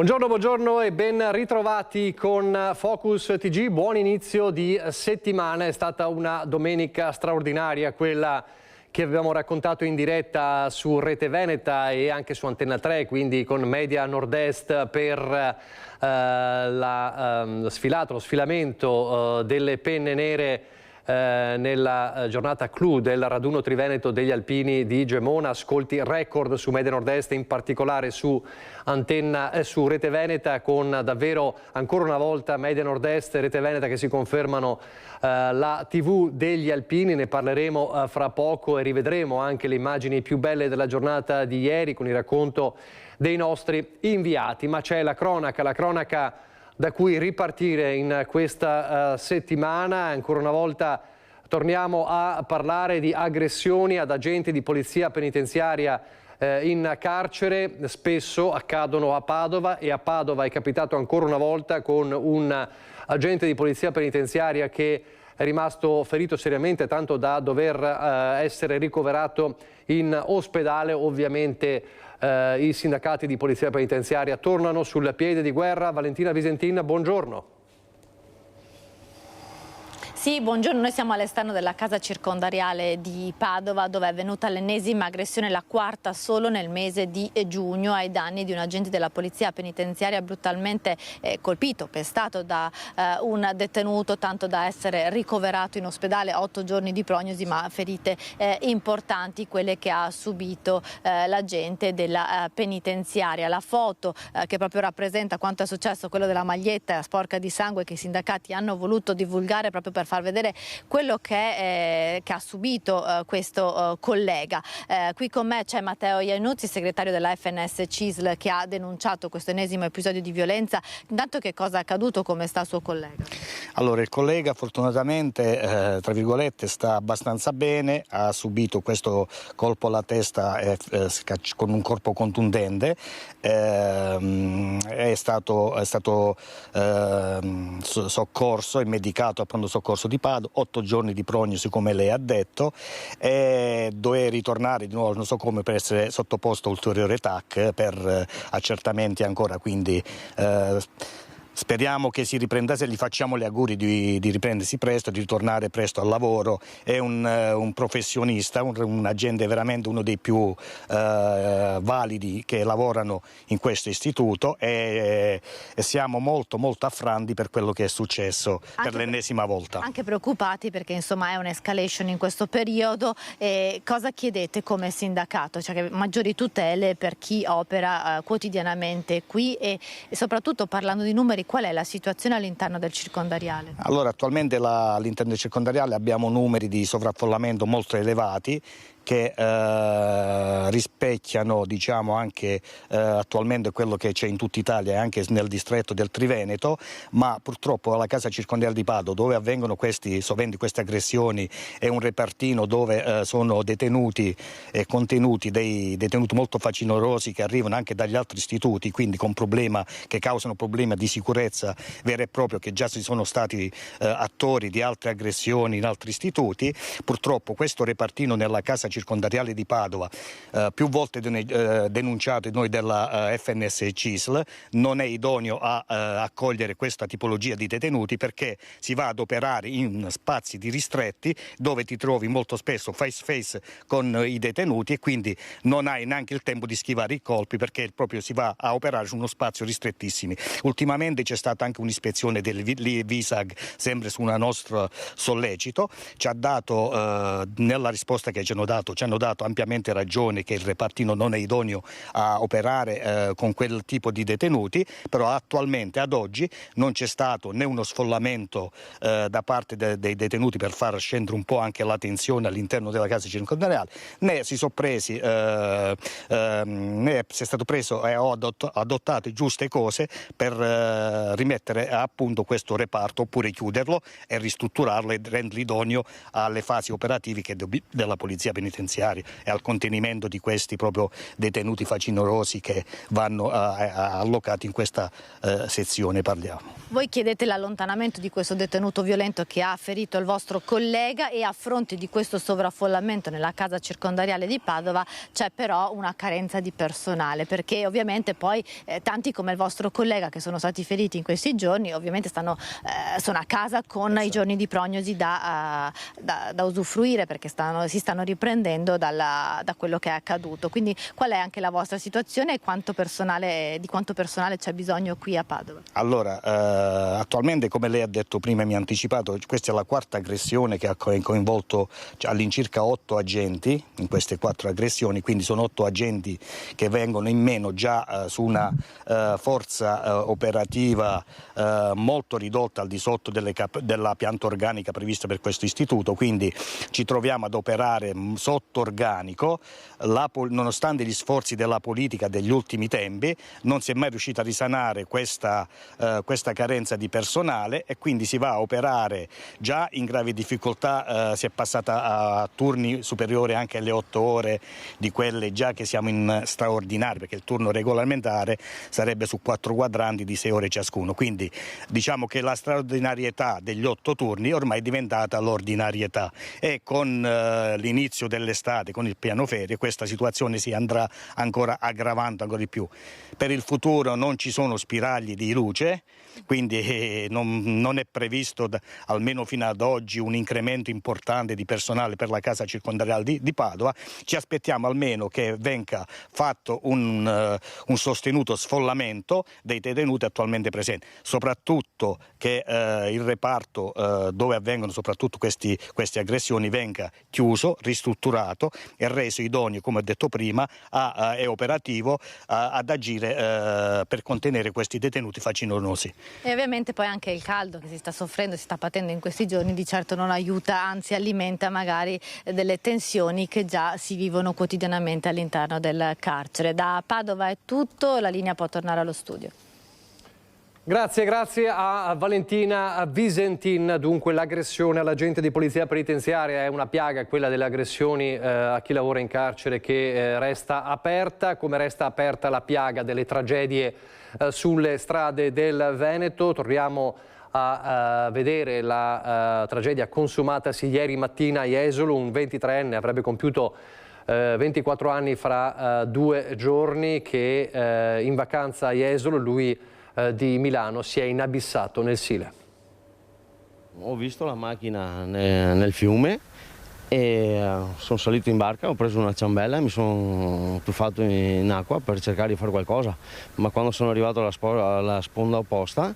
Buongiorno, buongiorno e ben ritrovati con Focus TG. Buon inizio di settimana. È stata una domenica straordinaria quella che abbiamo raccontato in diretta su Rete Veneta e anche su Antenna 3, quindi con Media Nord-Est per lo sfilamento delle penne nere nella giornata clou del raduno triveneto degli alpini di Gemona. Ascolti record su Media Nord-Est, in particolare su Rete Veneta, con davvero ancora una volta Media Nord-Est e Rete Veneta che si confermano la TV degli alpini. Ne parleremo fra poco e rivedremo anche le immagini più belle della giornata di ieri con il racconto dei nostri inviati. Ma c'è la cronaca da cui ripartire in questa settimana. Ancora una volta torniamo a parlare di aggressioni ad agenti di polizia penitenziaria in carcere. Spesso accadono a Padova, e a Padova è capitato ancora una volta con un agente di polizia penitenziaria che è rimasto ferito seriamente, tanto da dover essere ricoverato in ospedale. Ovviamente i sindacati di polizia penitenziaria tornano sul piede di guerra. Valentina Visentin, buongiorno. Sì, buongiorno, noi siamo all'esterno della casa circondariale di Padova, dove è avvenuta l'ennesima aggressione, la quarta solo nel mese di giugno, ai danni di un agente della polizia penitenziaria brutalmente colpito, pestato da un detenuto, tanto da essere ricoverato in ospedale. 8 giorni di prognosi, ma ferite importanti quelle che ha subito l'agente della penitenziaria. La foto che proprio rappresenta quanto è successo, quello della maglietta sporca di sangue, che i sindacati hanno voluto divulgare proprio per far vedere quello che ha subito questo collega. Qui con me c'è Matteo Iannuzzi, segretario della FNS CISL, che ha denunciato questo ennesimo episodio di violenza. Intanto, che cosa è accaduto? Come sta suo collega? Allora, il collega fortunatamente, tra virgolette, sta abbastanza bene. Ha subito questo colpo alla testa con un corpo contundente. È stato soccorso e medicato a pronto soccorso di Padova. 8 giorni di prognosi, come lei ha detto, e doveva ritornare di nuovo, non so come, per essere sottoposto a ulteriore TAC per accertamenti ancora, quindi speriamo che si riprenda, se gli facciamo gli auguri di riprendersi presto, di ritornare presto al lavoro. È un professionista, un agente veramente uno dei più validi che lavorano in questo istituto, e siamo molto affranti per quello che è successo per l'ennesima volta. Anche preoccupati, perché insomma è un'escalation in questo periodo. Cosa chiedete come sindacato? Cioè, maggiori tutele per chi opera quotidianamente qui, e soprattutto, parlando di numeri, qual è la situazione all'interno del circondariale? Allora, attualmente all'interno del circondariale abbiamo numeri di sovraffollamento molto elevati, che rispecchiano, diciamo, anche attualmente quello che c'è in tutta Italia e anche nel distretto del Triveneto, ma purtroppo alla casa circondariale di Padova, dove avvengono queste aggressioni, è un repartino dove sono detenuti e contenuti dei detenuti molto facinorosi, che arrivano anche dagli altri istituti, quindi che causano problemi di sicurezza vero e proprio, che già si sono stati attori di altre aggressioni in altri istituti. Purtroppo questo repartino nella casa circondariale di Padova, più volte denunciato noi della FNS CISL, non è idoneo a accogliere questa tipologia di detenuti, perché si va ad operare in spazi di ristretti dove ti trovi molto spesso face to face con i detenuti, e quindi non hai neanche il tempo di schivare i colpi, perché proprio si va a operare su uno spazio ristrettissimo. Ultimamente c'è stata anche un'ispezione del Visag, sempre su un nostro sollecito. Ci ha dato, nella risposta che ci hanno dato ampiamente ragione che il repartino non è idoneo a operare con quel tipo di detenuti, però attualmente, ad oggi, non c'è stato né uno sfollamento da parte dei detenuti per far scendere un po' anche la tensione all'interno della casa circondariale, né si sono presi né si è stato preso e adottate giuste cose per rimettere a punto questo reparto, oppure chiuderlo e ristrutturarlo e renderlo idoneo alle fasi operative della polizia penitenziaria. penitenziaria e al contenimento di questi proprio detenuti facinorosi che vanno allocati in questa sezione, parliamo. Voi chiedete l'allontanamento di questo detenuto violento che ha ferito il vostro collega, e a fronte di questo sovraffollamento nella casa circondariale di Padova c'è però una carenza di personale, perché ovviamente poi tanti come il vostro collega che sono stati feriti in questi giorni ovviamente sono a casa con i giorni di prognosi da usufruire, perché si stanno riprendendo da quello che è accaduto. Quindi qual è anche la vostra situazione e di quanto personale c'è bisogno qui a Padova? Allora, attualmente, come lei ha detto prima e mi ha anticipato, questa è la quarta aggressione che ha coinvolto all'incirca 8 agenti in queste 4 aggressioni, quindi sono 8 agenti che vengono in meno già su una forza operativa molto ridotta al di sotto della pianta organica prevista per questo istituto, quindi ci troviamo ad operare sotto organico. Nonostante gli sforzi della politica degli ultimi tempi non si è mai riuscita a risanare questa carenza di personale, e quindi si va a operare già in gravi difficoltà. Si è passata a turni superiori anche alle 8 ore di quelle già che siamo in straordinari, perché il turno regolamentare sarebbe su 4 quadranti di 6 ore ciascuno, quindi diciamo che la straordinarietà degli 8 turni ormai è diventata l'ordinarietà, e con l'inizio dell'estate, con il piano ferie, questa situazione si andrà ancora aggravando ancora di più. Per il futuro non ci sono spiragli di luce, quindi non è previsto almeno fino ad oggi un incremento importante di personale per la casa circondariale di Padova. Ci aspettiamo almeno che venga fatto un sostenuto sfollamento dei detenuti attualmente presenti, soprattutto che il reparto dove avvengono soprattutto queste aggressioni venga chiuso, ristrutturato e reso idoneo, come ho detto prima, e operativo ad agire per contenere questi detenuti facinorosi. E ovviamente poi anche il caldo che si sta soffrendo, si sta patendo in questi giorni, di certo non aiuta, anzi alimenta magari delle tensioni che già si vivono quotidianamente all'interno del carcere. Da Padova è tutto, la linea può tornare allo studio. Grazie a Valentina Visentin. Dunque l'aggressione all'agente di polizia penitenziaria è una piaga, quella delle aggressioni a chi lavora in carcere, che resta aperta, come resta aperta la piaga delle tragedie sulle strade del Veneto. Torniamo a vedere la tragedia consumatasi ieri mattina a Jesolo. Un 23enne avrebbe compiuto 24 anni fra 2 giorni, che in vacanza a Jesolo, lui di Milano, si è inabissato nel Sile. Ho visto la macchina nel fiume e sono salito in barca, ho preso una ciambella e mi sono tuffato in acqua per cercare di fare qualcosa, ma quando sono arrivato alla sponda opposta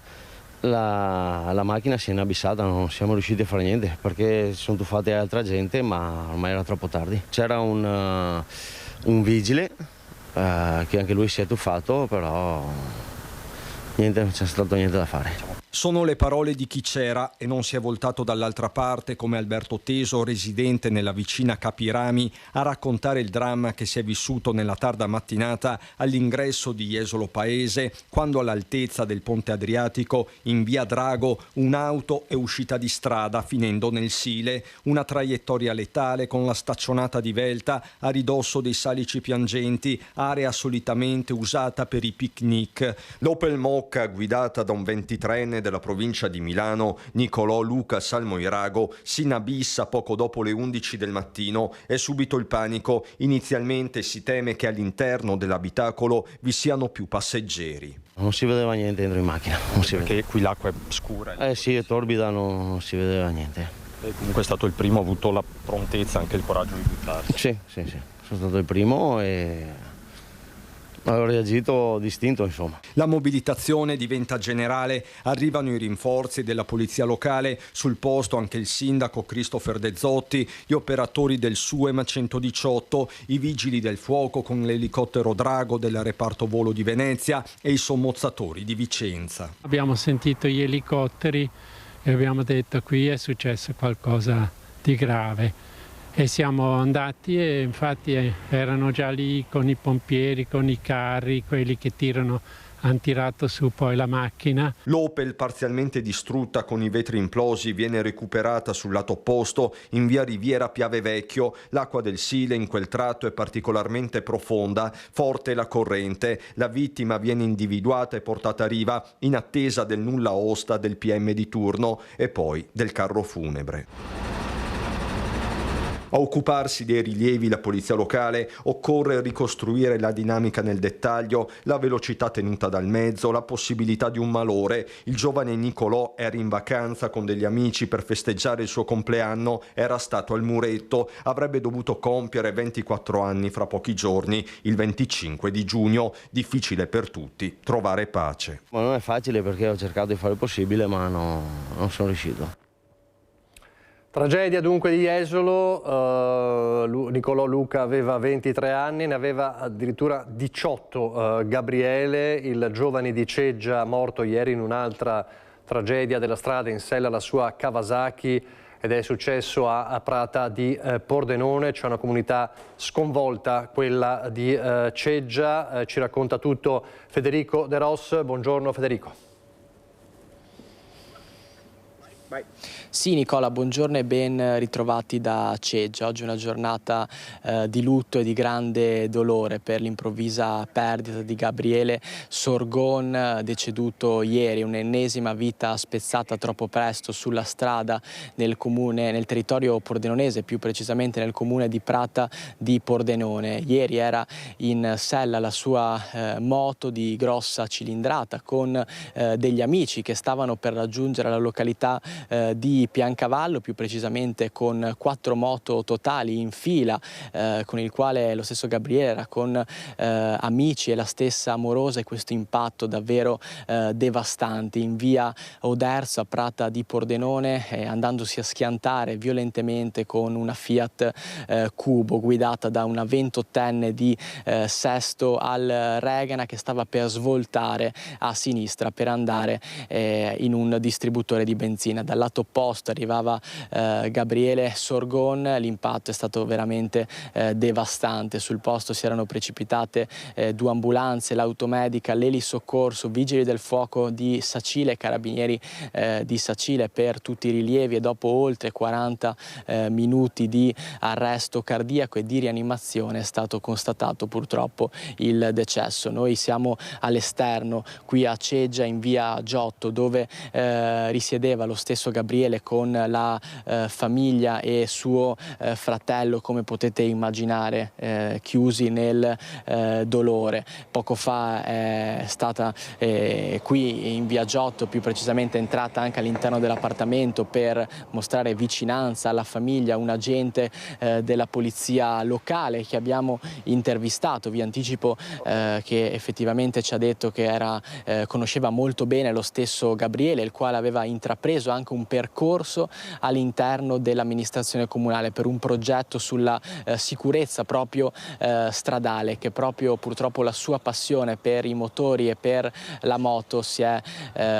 la macchina si è inabissata, non siamo riusciti a fare niente perché si sono tuffate altra gente, ma ormai era troppo tardi. C'era un vigile che anche lui si è tuffato, però niente, non c'è stato niente da fare. Sono le parole di chi c'era e non si è voltato dall'altra parte, come Alberto Teso, residente nella vicina Capirami, a raccontare il dramma che si è vissuto nella tarda mattinata all'ingresso di Jesolo Paese, quando all'altezza del ponte Adriatico, in via Drago, un'auto è uscita di strada finendo nel Sile, una traiettoria letale con la staccionata di Velta a ridosso dei Salici Piangenti, area solitamente usata per i picnic. L'Opel Mokka, guidata da un 23enne della provincia di Milano, Nicolò Luca Salmoirago, si inabissa poco dopo le 11 del mattino. È subito il panico. Inizialmente si teme che all'interno dell'abitacolo vi siano più passeggeri. Non si vedeva niente dentro in macchina. Perché qui l'acqua è scura? Sì, è torbida, non si vedeva niente. E comunque è stato il primo, ha avuto la prontezza, anche il coraggio di buttarsi. Sì, sono stato il primo e ho reagito distinto, insomma. La mobilitazione diventa generale, arrivano i rinforzi della polizia locale, sul posto anche il sindaco Christopher De Zotti, gli operatori del SUEM 118, i vigili del fuoco con l'elicottero Drago del reparto volo di Venezia e i sommozzatori di Vicenza. Abbiamo sentito gli elicotteri e abbiamo detto: qui è successo qualcosa di grave. E siamo andati e infatti erano già lì con i pompieri, con i carri, quelli che tirano hanno tirato su poi la macchina. L'Opel, parzialmente distrutta con i vetri implosi, viene recuperata sul lato opposto in via Riviera Piave Vecchio. L'acqua del Sile in quel tratto è particolarmente profonda, forte la corrente. La vittima viene individuata e portata a riva in attesa del nulla osta del PM di turno e poi del carro funebre. A occuparsi dei rilievi la polizia locale occorre ricostruire la dinamica nel dettaglio, la velocità tenuta dal mezzo, la possibilità di un malore. Il giovane Nicolò era in vacanza con degli amici per festeggiare il suo compleanno, era stato al muretto, avrebbe dovuto compiere 24 anni fra pochi giorni, il 25 di giugno. Difficile per tutti trovare pace. Ma non è facile perché ho cercato di fare il possibile ma non sono riuscito. Tragedia dunque di Jesolo, Nicolò Luca aveva 23 anni, ne aveva addirittura 18 Gabriele, il giovane di Ceggia morto ieri in un'altra tragedia della strada in sella alla sua Kawasaki ed è successo a Prata di Pordenone. C'è una comunità sconvolta, quella di Ceggia, ci racconta tutto Federico De Ros. Buongiorno Federico. Sì Nicola, buongiorno e ben ritrovati da Ceggia. Oggi è una giornata di lutto e di grande dolore per l'improvvisa perdita di Gabriele Sorgon, deceduto ieri, un'ennesima vita spezzata troppo presto sulla strada nel territorio pordenonese, più precisamente nel comune di Prata di Pordenone. Ieri era in sella alla sua moto di grossa cilindrata con degli amici che stavano per raggiungere la località di Piancavallo, più precisamente con 4 moto totali in fila, con il quale lo stesso Gabriele era con amici e la stessa amorosa, e questo impatto davvero devastante in via Oderzo a Prata di Pordenone, andandosi a schiantare violentemente con una Fiat Cubo guidata da una 28enne di Sesto al Regana che stava per svoltare a sinistra per andare in un distributore di benzina. Dal lato opposto arrivava Gabriele Sorgon, l'impatto è stato veramente devastante. Sul posto si erano precipitate 2 ambulanze, l'automedica, l'elisoccorso, vigili del fuoco di Sacile e carabinieri di Sacile per tutti i rilievi, e dopo oltre 40 minuti di arresto cardiaco e di rianimazione è stato constatato purtroppo il decesso. Noi siamo all'esterno qui a Ceggia in via Giotto, dove risiedeva lo stesso Gabriele con la famiglia e suo fratello, come potete immaginare, chiusi nel dolore. Poco fa è stata qui in via Giotto, più precisamente entrata anche all'interno dell'appartamento per mostrare vicinanza alla famiglia, un agente della polizia locale che abbiamo intervistato. Vi anticipo che effettivamente ci ha detto che conosceva molto bene lo stesso Gabriele, il quale aveva intrapreso anche un percorso all'interno dell'amministrazione comunale per un progetto sulla sicurezza proprio stradale, che proprio purtroppo la sua passione per i motori e per la moto si è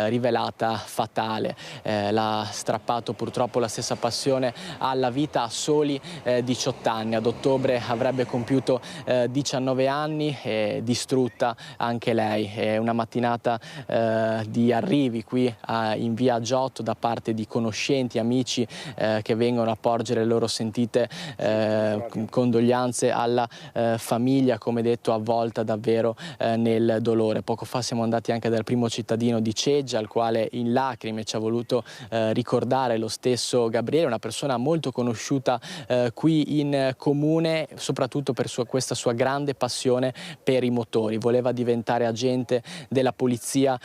rivelata fatale. L'ha strappato purtroppo la stessa passione alla vita a soli 18 anni. Ad ottobre avrebbe compiuto 19 anni e distrutta anche lei. È una mattinata di arrivi qui in via Giotto da parte di conoscenti, amici che vengono a porgere le loro sentite condoglianze alla famiglia, come detto, avvolta davvero nel dolore. Poco fa siamo andati anche dal primo cittadino di Ceggia, al quale in lacrime ci ha voluto ricordare lo stesso Gabriele, una persona molto conosciuta qui in comune, soprattutto per questa sua grande passione per i motori. Voleva diventare agente della polizia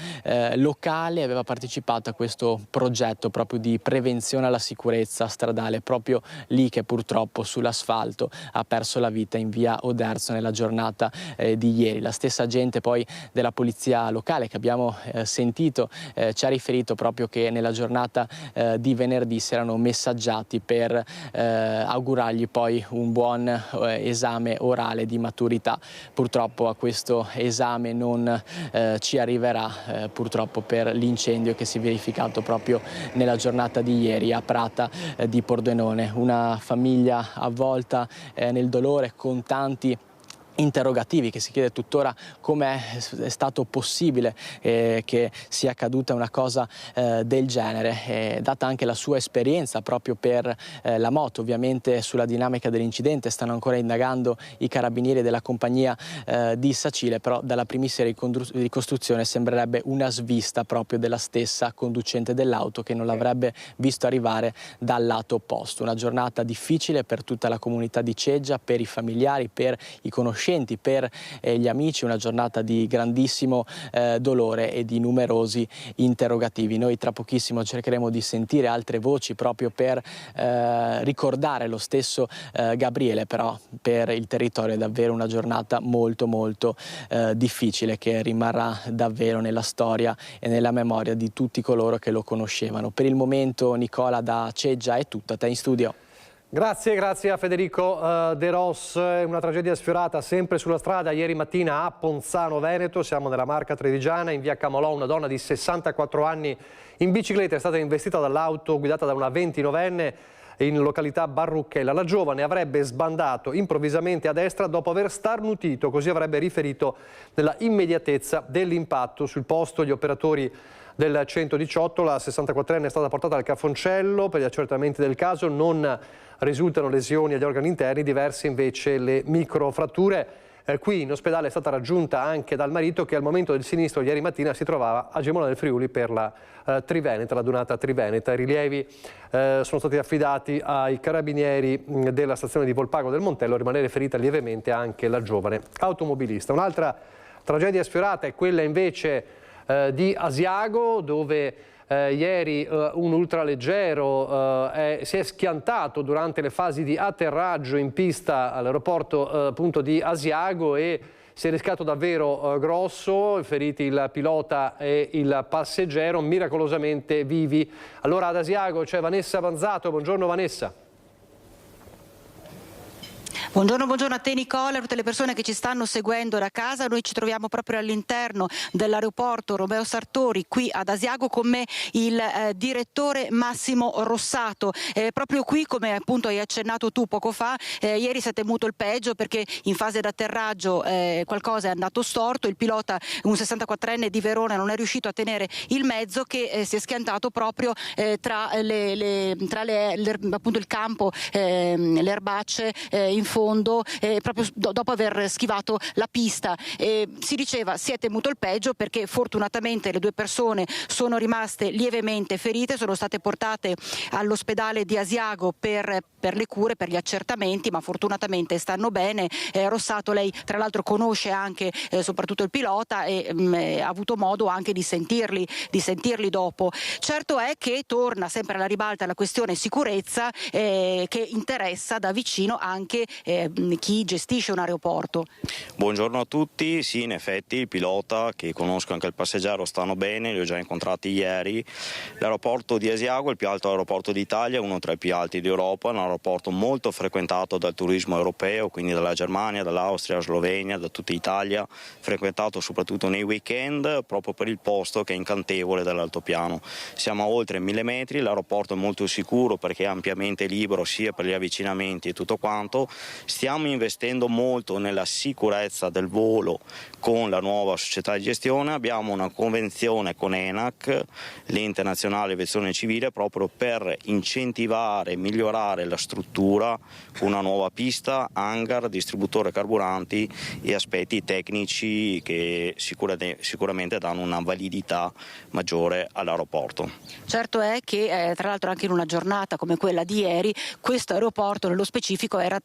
locale, aveva partecipato a questo progetto proprio di prevenzione alla sicurezza stradale, proprio lì che purtroppo sull'asfalto ha perso la vita in via Oderzo nella giornata di ieri. La stessa agente poi della polizia locale che abbiamo sentito ci ha riferito proprio che nella giornata di venerdì si erano messaggiati per augurargli poi un buon esame orale di maturità. Purtroppo a questo esame non ci arriverà, purtroppo per l'incendio che si è verificato proprio nella giornata di ieri a Prata di Pordenone. Una famiglia avvolta nel dolore, con tanti interrogativi, che si chiede tuttora come è stato possibile che sia accaduta una cosa del genere, data anche la sua esperienza proprio per la moto. Ovviamente sulla dinamica dell'incidente stanno ancora indagando i carabinieri della compagnia di Sacile, però dalla primissima ricostruzione sembrerebbe una svista proprio della stessa conducente dell'auto, che non l'avrebbe visto arrivare dal lato opposto. Una giornata difficile per tutta la comunità di Ceggia, per i familiari, per i conoscenti, per gli amici, una giornata di grandissimo dolore e di numerosi interrogativi. Noi tra pochissimo cercheremo di sentire altre voci proprio per ricordare lo stesso Gabriele, però per il territorio è davvero una giornata molto difficile, che rimarrà davvero nella storia e nella memoria di tutti coloro che lo conoscevano. Per il momento, Nicola, da Ceggia è tutto, a te in studio. Grazie a Federico De Ros. Una tragedia sfiorata sempre sulla strada ieri mattina a Ponzano Veneto, siamo nella Marca Trevigiana, in via Camolò. Una donna di 64 anni in bicicletta è stata investita dall'auto guidata da una 29enne in località Barrucchella. La giovane avrebbe sbandato improvvisamente a destra dopo aver starnutito, così avrebbe riferito nella immediatezza dell'impatto. Sul posto gli operatori del 118, la 64enne è stata portata al Cafoncello per gli accertamenti del caso, non risultano lesioni agli organi interni, diverse invece le microfratture. Qui in ospedale è stata raggiunta anche dal marito, che al momento del sinistro ieri mattina si trovava a Gemona del Friuli per la Triveneta, la Dunata Triveneta. I rilievi sono stati affidati ai carabinieri della stazione di Volpago del Montello, rimanere ferita lievemente anche la giovane automobilista. Un'altra tragedia sfiorata è quella invece di Asiago, dove ieri un ultraleggero si è schiantato durante le fasi di atterraggio in pista all'aeroporto appunto di Asiago e si è rischiato davvero grosso, feriti il pilota e il passeggero, miracolosamente vivi. Allora ad Asiago c'è Vanessa Banzato, buongiorno Vanessa. Buongiorno a te Nicola, a tutte le persone che ci stanno seguendo da casa. Noi ci troviamo proprio all'interno dell'aeroporto Romeo Sartori qui ad Asiago, con me il direttore Massimo Rossato. Proprio qui, come appunto hai accennato tu poco fa, ieri si è temuto il peggio perché in fase d'atterraggio qualcosa è andato storto. Il pilota, un 64enne di Verona, non è riuscito a tenere il mezzo, che si è schiantato proprio tra appunto il campo, le erbacce in fondo, proprio dopo aver schivato la pista. Si diceva si è temuto il peggio perché fortunatamente le due persone sono rimaste lievemente ferite, sono state portate all'ospedale di Asiago per le cure, per gli accertamenti, ma fortunatamente stanno bene. Rossato, lei tra l'altro conosce anche soprattutto il pilota e ha avuto modo anche di sentirli dopo. Certo è che torna sempre alla ribalta la questione sicurezza, che interessa da vicino anche chi gestisce un aeroporto. Buongiorno a tutti. Sì, in effetti il pilota, che conosco, anche il passeggero stanno bene, li ho già incontrati ieri. L'aeroporto di Asiago è il più alto aeroporto d'Italia, uno tra i più alti d'Europa, un aeroporto molto frequentato dal turismo europeo, quindi dalla Germania, dall'Austria, Slovenia, da tutta Italia, frequentato soprattutto nei weekend, proprio per il posto che è incantevole dall'altopiano. Siamo a oltre 1000 metri, l'aeroporto è molto sicuro perché è ampiamente libero sia per gli avvicinamenti e tutto quanto. Stiamo investendo molto nella sicurezza del volo con la nuova società di gestione. Abbiamo una convenzione con ENAC, l'Ente Nazionale Aviazione Civile, proprio per incentivare e migliorare la struttura con una nuova pista, hangar, distributore carburanti e aspetti tecnici che sicuramente danno una validità maggiore all'aeroporto. Certo è che tra l'altro anche in una giornata come quella di ieri questo aeroporto nello specifico era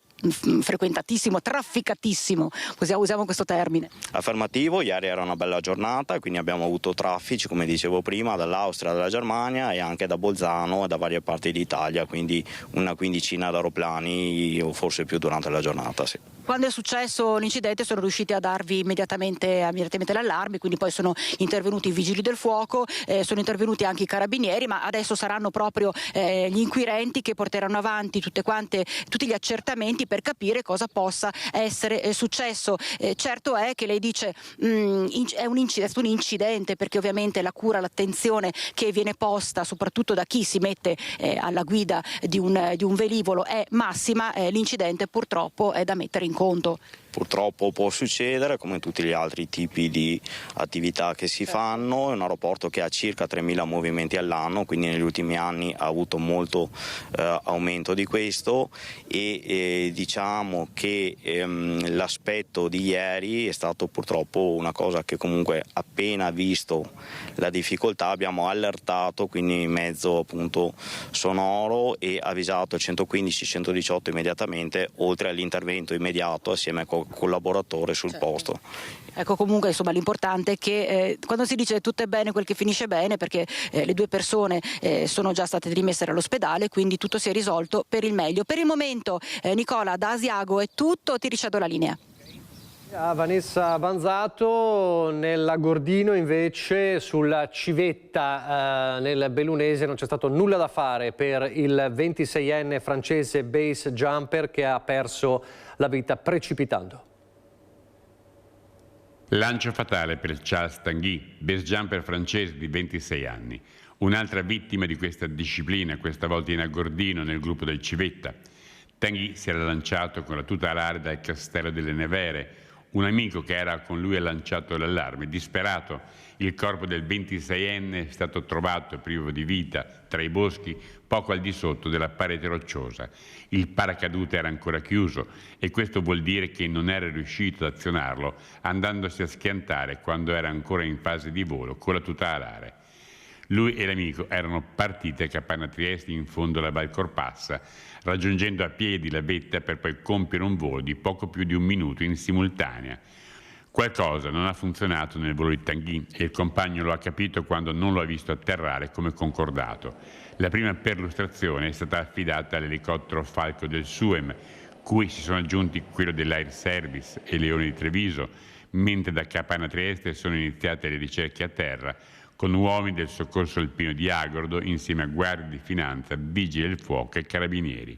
frequentatissimo, trafficatissimo, usiamo questo termine. Affermativo, ieri era una bella giornata, quindi abbiamo avuto traffici, come dicevo prima, dall'Austria, dalla Germania e anche da Bolzano e da varie parti d'Italia, quindi una quindicina di aeroplani o forse più durante la giornata. Sì. Quando è successo l'incidente sono riusciti a darvi immediatamente l'allarme, quindi poi sono intervenuti i vigili del fuoco, sono intervenuti anche i carabinieri, ma adesso saranno proprio gli inquirenti che porteranno avanti tutti gli accertamenti per capire cosa possa essere successo. Certo è che lei dice è un incidente perché ovviamente la cura, l'attenzione che viene posta soprattutto da chi si mette alla guida di un velivolo è massima, l'incidente purtroppo è da mettere in conto. purtroppo può succedere come tutti gli altri tipi di attività che si fanno. È un aeroporto che ha circa 3.000 movimenti all'anno, quindi negli ultimi anni ha avuto molto aumento di questo e diciamo che l'aspetto di ieri è stato purtroppo una cosa che comunque appena visto la difficoltà abbiamo allertato, quindi mezzo appunto sonoro, e avvisato il 115-118 immediatamente, oltre all'intervento immediato assieme al collaboratore sul posto. Ecco, comunque insomma l'importante è che quando si dice tutto è bene quel che finisce bene, perché le 2 persone sono già state rimesse all'ospedale, quindi tutto si è risolto per il meglio. Per il momento Nicola, da Asiago è tutto, ti ricevo la linea. Vanessa Banzato, nell'Agordino invece sulla civetta nel Bellunese non c'è stato nulla da fare per il 26enne francese base jumper che ha perso la vita precipitando. Lancio fatale per Charles Tanguy, base jumper francese di 26 anni. Un'altra vittima di questa disciplina, questa volta in Agordino nel gruppo del Civetta. Tanguy si era lanciato con la tuta alare dal Castello delle Nevere. Un amico che era con lui ha lanciato l'allarme. Disperato, il corpo del 26enne è stato trovato privo di vita tra i boschi poco al di sotto della parete rocciosa. Il paracadute era ancora chiuso e questo vuol dire che non era riuscito ad azionarlo andandosi a schiantare quando era ancora in fase di volo con la tuta alare. Lui e l'amico erano partiti a Capanna Trieste in fondo alla Val Corpassa, raggiungendo a piedi la vetta per poi compiere un volo di poco più di 1 minuto in simultanea. Qualcosa non ha funzionato nel volo di Tanguy e il compagno lo ha capito quando non lo ha visto atterrare come concordato. La prima perlustrazione è stata affidata all'elicottero Falco del SUEM, cui si sono aggiunti quello dell'Air Service e Leone di Treviso, mentre da Capanna Trieste sono iniziate le ricerche a terra con uomini del soccorso alpino di Agordo insieme a guardie di finanza, vigili del fuoco e carabinieri.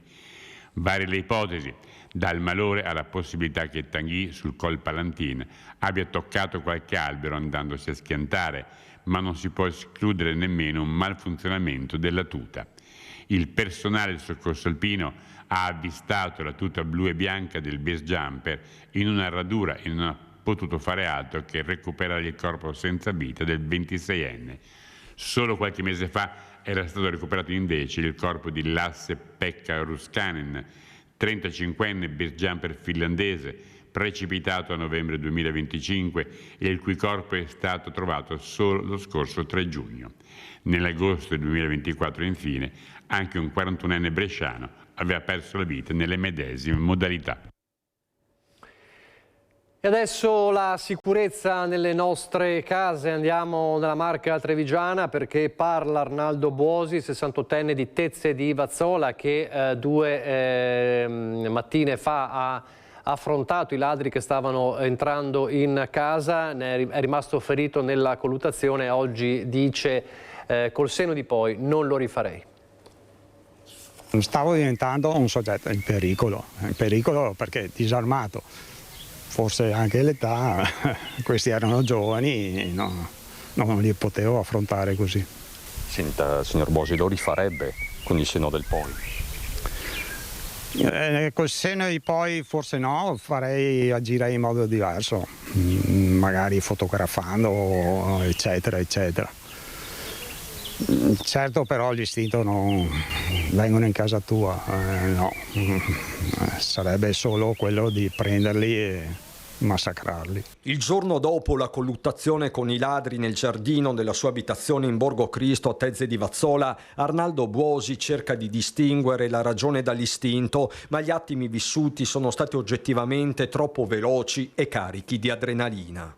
Varie le ipotesi, dal malore alla possibilità che Tanguy sul Col Palantin abbia toccato qualche albero andandosi a schiantare, ma non si può escludere nemmeno un malfunzionamento della tuta. Il personale del soccorso alpino ha avvistato la tuta blu e bianca del base jumper in una radura e non ha potuto fare altro che recuperare il corpo senza vita del 26enne. Solo qualche mese fa era stato recuperato invece il corpo di Lasse Pekka Ruskanen, 35enne base jumper finlandese, precipitato a novembre 2025 e il cui corpo è stato trovato solo lo scorso 3 giugno. Nell'agosto del 2024, infine, anche un 41enne bresciano aveva perso la vita nelle medesime modalità. E adesso la sicurezza nelle nostre case. Andiamo nella Marca trevigiana perché parla Arnaldo Buosi, 68enne di Tezze di Vazzola, che 2 mattine fa ha affrontato i ladri che stavano entrando in casa, è rimasto ferito nella colluttazione e oggi dice col senno di poi non lo rifarei. Stavo diventando un soggetto in pericolo perché disarmato. Forse anche l'età, questi erano giovani, no, non li potevo affrontare così. Senta, signor Buosi, lo rifarebbe con il senno del poi? Col senno di poi forse no, agirei in modo diverso, magari fotografando, eccetera, eccetera. Certo, però l'istinto non vengono in casa tua, no, sarebbe solo quello di prenderli e massacrarli. Il giorno dopo la colluttazione con i ladri nel giardino della sua abitazione in Borgo Cristo a Tezze di Vazzola, Arnaldo Buosi cerca di distinguere la ragione dall'istinto, ma gli attimi vissuti sono stati oggettivamente troppo veloci e carichi di adrenalina.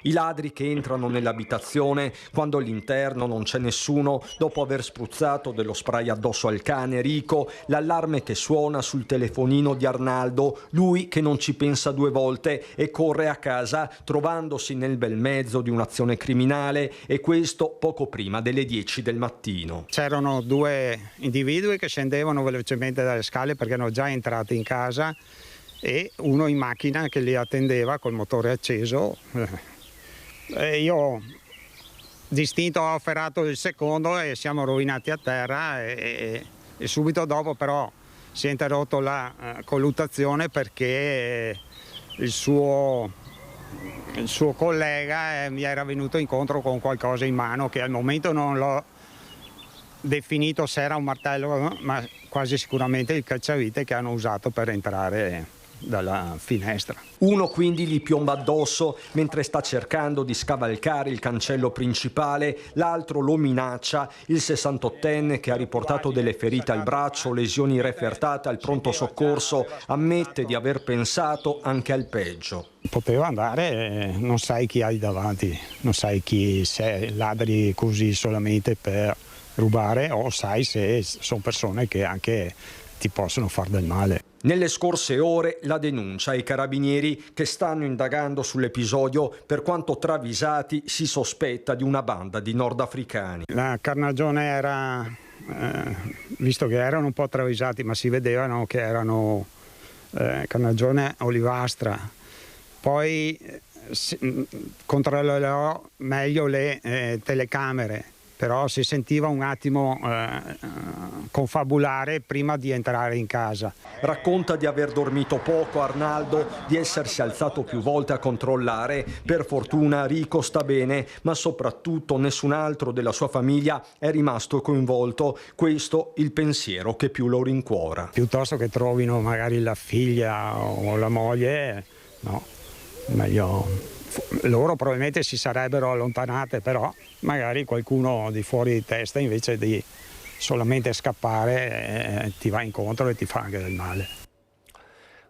I ladri che entrano nell'abitazione quando all'interno non c'è nessuno, dopo aver spruzzato dello spray addosso al cane Rico, l'allarme che suona sul telefonino di Arnaldo, lui che non ci pensa 2 volte e corre a casa trovandosi nel bel mezzo di un'azione criminale, e questo poco prima delle 10 del mattino. C'erano 2 individui che scendevano velocemente dalle scale perché erano già entrati in casa e uno in macchina che li attendeva col motore acceso. Io d'istinto ho afferrato il secondo e siamo rovinati a terra e subito dopo però si è interrotto la colluttazione perché il suo collega mi era venuto incontro con qualcosa in mano che al momento non l'ho definito se era un martello, ma quasi sicuramente il cacciavite che hanno usato per entrare dalla finestra. Uno quindi gli piomba addosso mentre sta cercando di scavalcare il cancello principale, l'altro lo minaccia. Il 68enne, che ha riportato delle ferite al braccio, lesioni refertate al pronto soccorso, ammette di aver pensato anche al peggio. Poteva andare, non sai chi hai davanti, non sai chi, se ladri così solamente per rubare o sai se sono persone che anche ti possono far del male. Nelle scorse ore la denuncia ai carabinieri che stanno indagando sull'episodio, per quanto travisati si sospetta di una banda di nordafricani. La carnagione era, visto che erano un po' travisati, ma si vedevano che erano carnagione olivastra. Poi controllerò meglio le telecamere, però si sentiva un attimo confabulare prima di entrare in casa. Racconta di aver dormito poco Arnaldo, di essersi alzato più volte a controllare. Per fortuna Rico sta bene, ma soprattutto nessun altro della sua famiglia è rimasto coinvolto. Questo il pensiero che più lo rincuora. Piuttosto che trovino magari la figlia o la moglie, no, meglio. Loro probabilmente si sarebbero allontanate, però magari qualcuno di fuori di testa, invece di solamente scappare, ti va incontro e ti fa anche del male.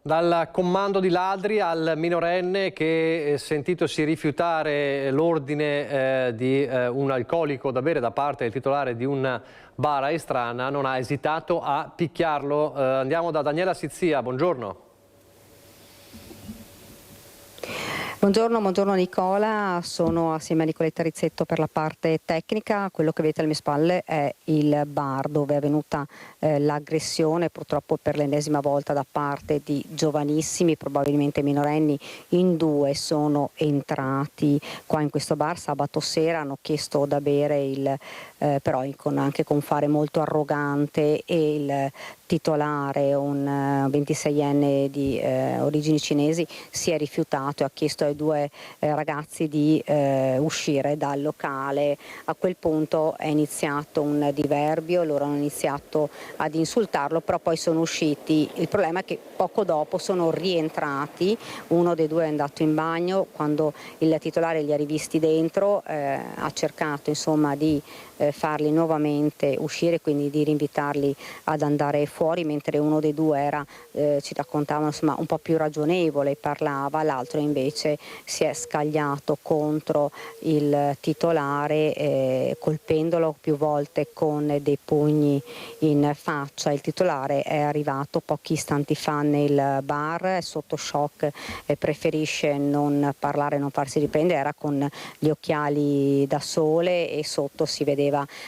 Dal comando di ladri al minorenne che, sentitosi rifiutare l'ordine di un alcolico da bere da parte del titolare di un bar a Estrana, non ha esitato a picchiarlo. Andiamo da Daniela Sizia, buongiorno. Buongiorno Nicola, sono assieme a Nicoletta Rizzetto per la parte tecnica. Quello che vedete alle mie spalle è il bar dove è avvenuta l'aggressione, purtroppo per l'ennesima volta da parte di giovanissimi, probabilmente minorenni. In due sono entrati qua in questo bar sabato sera, hanno chiesto da bere, però anche con fare molto arrogante, e il titolare, un 26enne di origini cinesi, si è rifiutato e ha chiesto ai due ragazzi di uscire dal locale. A quel punto è iniziato un diverbio, loro hanno iniziato ad insultarlo, però poi sono usciti. Il problema è che poco dopo sono rientrati, uno dei due è andato in bagno, quando il titolare li ha rivisti dentro ha cercato insomma di farli nuovamente uscire, quindi di rinvitarli ad andare fuori, mentre uno dei due era, ci raccontavano, insomma, un po' più ragionevole, parlava, l'altro invece si è scagliato contro il titolare colpendolo più volte con dei pugni in faccia. Il titolare è arrivato pochi istanti fa nel bar, è sotto shock, preferisce non parlare, non farsi riprendere, era con gli occhiali da sole e sotto si vedeva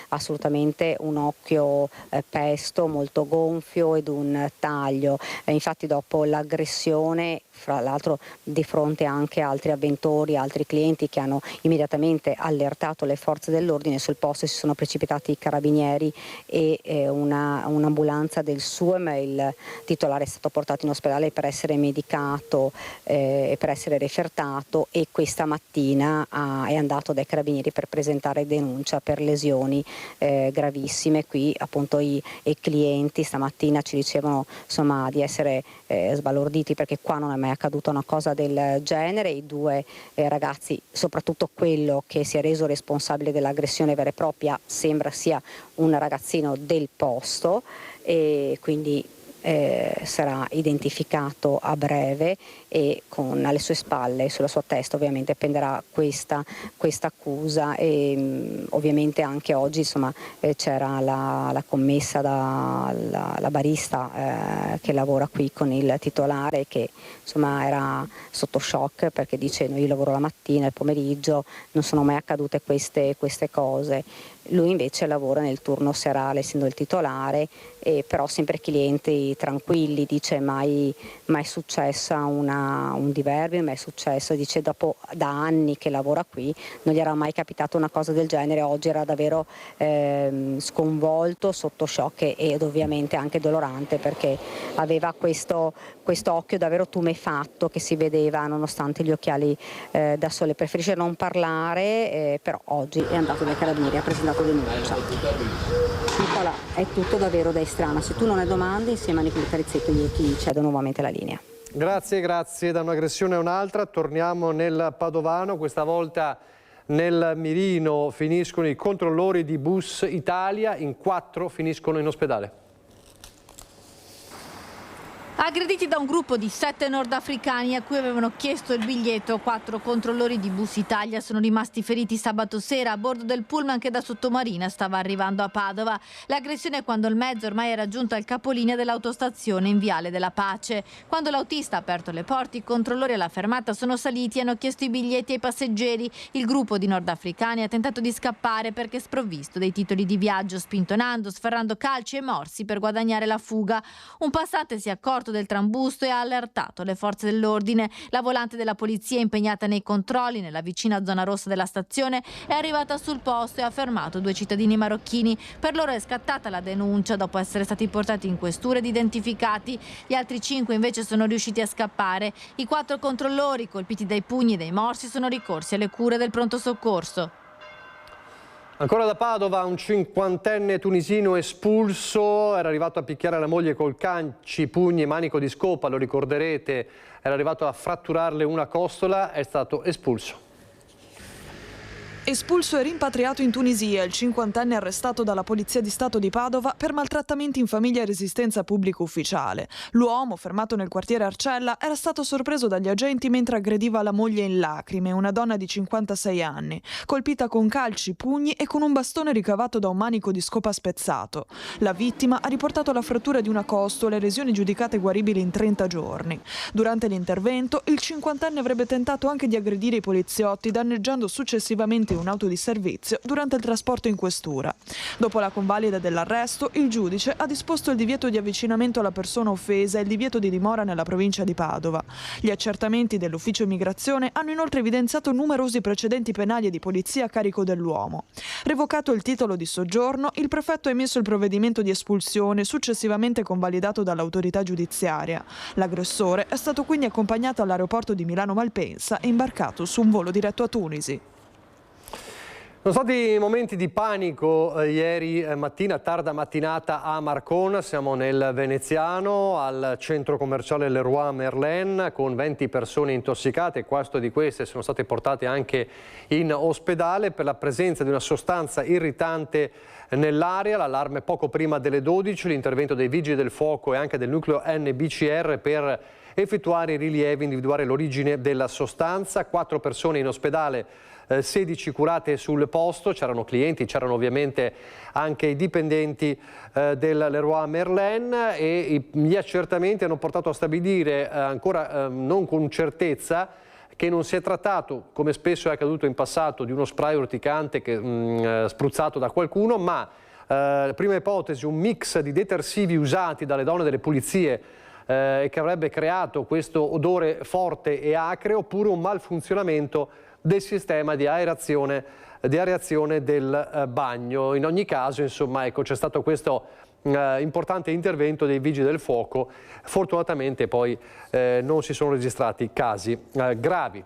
assolutamente un occhio pesto, molto gonfio ed un taglio. Infatti dopo l'aggressione, fra l'altro di fronte anche a altri avventori, altri clienti che hanno immediatamente allertato le forze dell'ordine, sul posto si sono precipitati i carabinieri e un'ambulanza del SUEM. Il titolare è stato portato in ospedale per essere medicato e per essere refertato, e questa mattina è andato dai carabinieri per presentare denuncia per lesioni gravissime. Qui appunto i clienti stamattina ci dicevano insomma di essere sbalorditi perché qua non è mai accaduta una cosa del genere. I due ragazzi, soprattutto quello che si è reso responsabile dell'aggressione vera e propria, sembra sia un ragazzino del posto, e quindi sarà identificato a breve, e con alle sue spalle, sulla sua testa ovviamente penderà questa accusa. E ovviamente anche oggi insomma c'era la commessa, la barista che lavora qui con il titolare, che insomma era sotto shock perché dice: io lavoro la mattina, il pomeriggio non sono mai accadute queste cose. Lui invece lavora nel turno serale essendo il titolare, però sempre clienti tutti tranquilli, dice mai è successa un diverbio, mai è successo, dice dopo da anni che lavora qui non gli era mai capitato una cosa del genere, oggi era davvero sconvolto, sotto shock ed ovviamente anche dolorante perché aveva questo occhio davvero tumefatto che si vedeva nonostante gli occhiali da sole. Preferisce non parlare, però oggi è andato dai carabinieri, ha presentato denuncia. Nicola, è tutto davvero da strana. Se tu non hai domande, insieme a Nicola Tarizzetto io ti cedo nuovamente la linea. Grazie. Da un'aggressione a un'altra torniamo nel Padovano, questa volta nel mirino finiscono i controllori di Bus Italia, in 4 finiscono in ospedale. Aggrediti da un gruppo di 7 nordafricani a cui avevano chiesto il biglietto, 4 controllori di Bus Italia sono rimasti feriti sabato sera a bordo del pullman che da Sottomarina stava arrivando a Padova. L'aggressione è quando il mezzo ormai era giunto al capolinea dell'autostazione in Viale della Pace. Quando l'autista ha aperto le porte, i controllori alla fermata sono saliti e hanno chiesto i biglietti ai passeggeri. Il gruppo di nordafricani ha tentato di scappare perché sprovvisto dei titoli di viaggio, spintonando, sferrando calci e morsi per guadagnare la fuga. Un passante si è accorto del trambusto e ha allertato le forze dell'ordine. La volante della polizia impegnata nei controlli nella vicina zona rossa della stazione è arrivata sul posto e ha fermato 2 cittadini marocchini. Per loro è scattata la denuncia dopo essere stati portati in questura ed identificati. Gli altri 5 invece sono riusciti a scappare. I 4 controllori colpiti dai pugni e dai morsi sono ricorsi alle cure del pronto soccorso. Ancora da Padova, un 50enne tunisino espulso, era arrivato a picchiare la moglie col calci, pugni e manico di scopa, lo ricorderete, era arrivato a fratturarle una costola, è stato espulso. Espulso e rimpatriato in Tunisia, il 50enne arrestato dalla Polizia di Stato di Padova per maltrattamenti in famiglia e resistenza pubblico ufficiale. L'uomo, fermato nel quartiere Arcella, era stato sorpreso dagli agenti mentre aggrediva la moglie in lacrime, una donna di 56 anni, colpita con calci, pugni e con un bastone ricavato da un manico di scopa spezzato. La vittima ha riportato la frattura di una costola e lesioni giudicate guaribili in 30 giorni. Durante l'intervento, il 50enne avrebbe tentato anche di aggredire i poliziotti, danneggiando successivamente un'auto di servizio durante il trasporto in questura. Dopo la convalida dell'arresto, il giudice ha disposto il divieto di avvicinamento alla persona offesa e il divieto di dimora nella provincia di Padova. Gli accertamenti dell'ufficio immigrazione hanno inoltre evidenziato numerosi precedenti penali e di polizia a carico dell'uomo. Revocato il titolo di soggiorno, il prefetto ha emesso il provvedimento di espulsione, successivamente convalidato dall'autorità giudiziaria. L'aggressore è stato quindi accompagnato all'aeroporto di Milano Malpensa e imbarcato su un volo diretto a Tunisi. Sono stati momenti di panico ieri mattina, tarda mattinata a Marcona, siamo nel Veneziano, al centro commerciale Leroy Merlin, con 20 persone intossicate, 4 di queste sono state portate anche in ospedale per la presenza di una sostanza irritante nell'aria. L'allarme poco prima delle 12, l'intervento dei vigili del fuoco e anche del nucleo NBCR per effettuare i rilievi, individuare l'origine della sostanza. 4 persone in ospedale, 16 curate sul posto, c'erano clienti, c'erano ovviamente anche i dipendenti del Leroy Merlin e gli accertamenti hanno portato a stabilire ancora non con certezza che non si è trattato, come spesso è accaduto in passato, di uno spray urticante spruzzato da qualcuno, ma prima ipotesi un mix di detersivi usati dalle donne delle pulizie che avrebbe creato questo odore forte e acre, oppure un malfunzionamento del sistema di aerazione del bagno. In ogni caso, insomma, ecco, c'è stato questo importante intervento dei vigili del fuoco. Fortunatamente poi non si sono registrati casi gravi.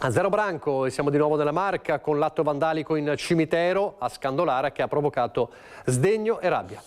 A Zero Branco siamo di nuovo nella Marca con l'atto vandalico in cimitero a Scandolara che ha provocato sdegno e rabbia.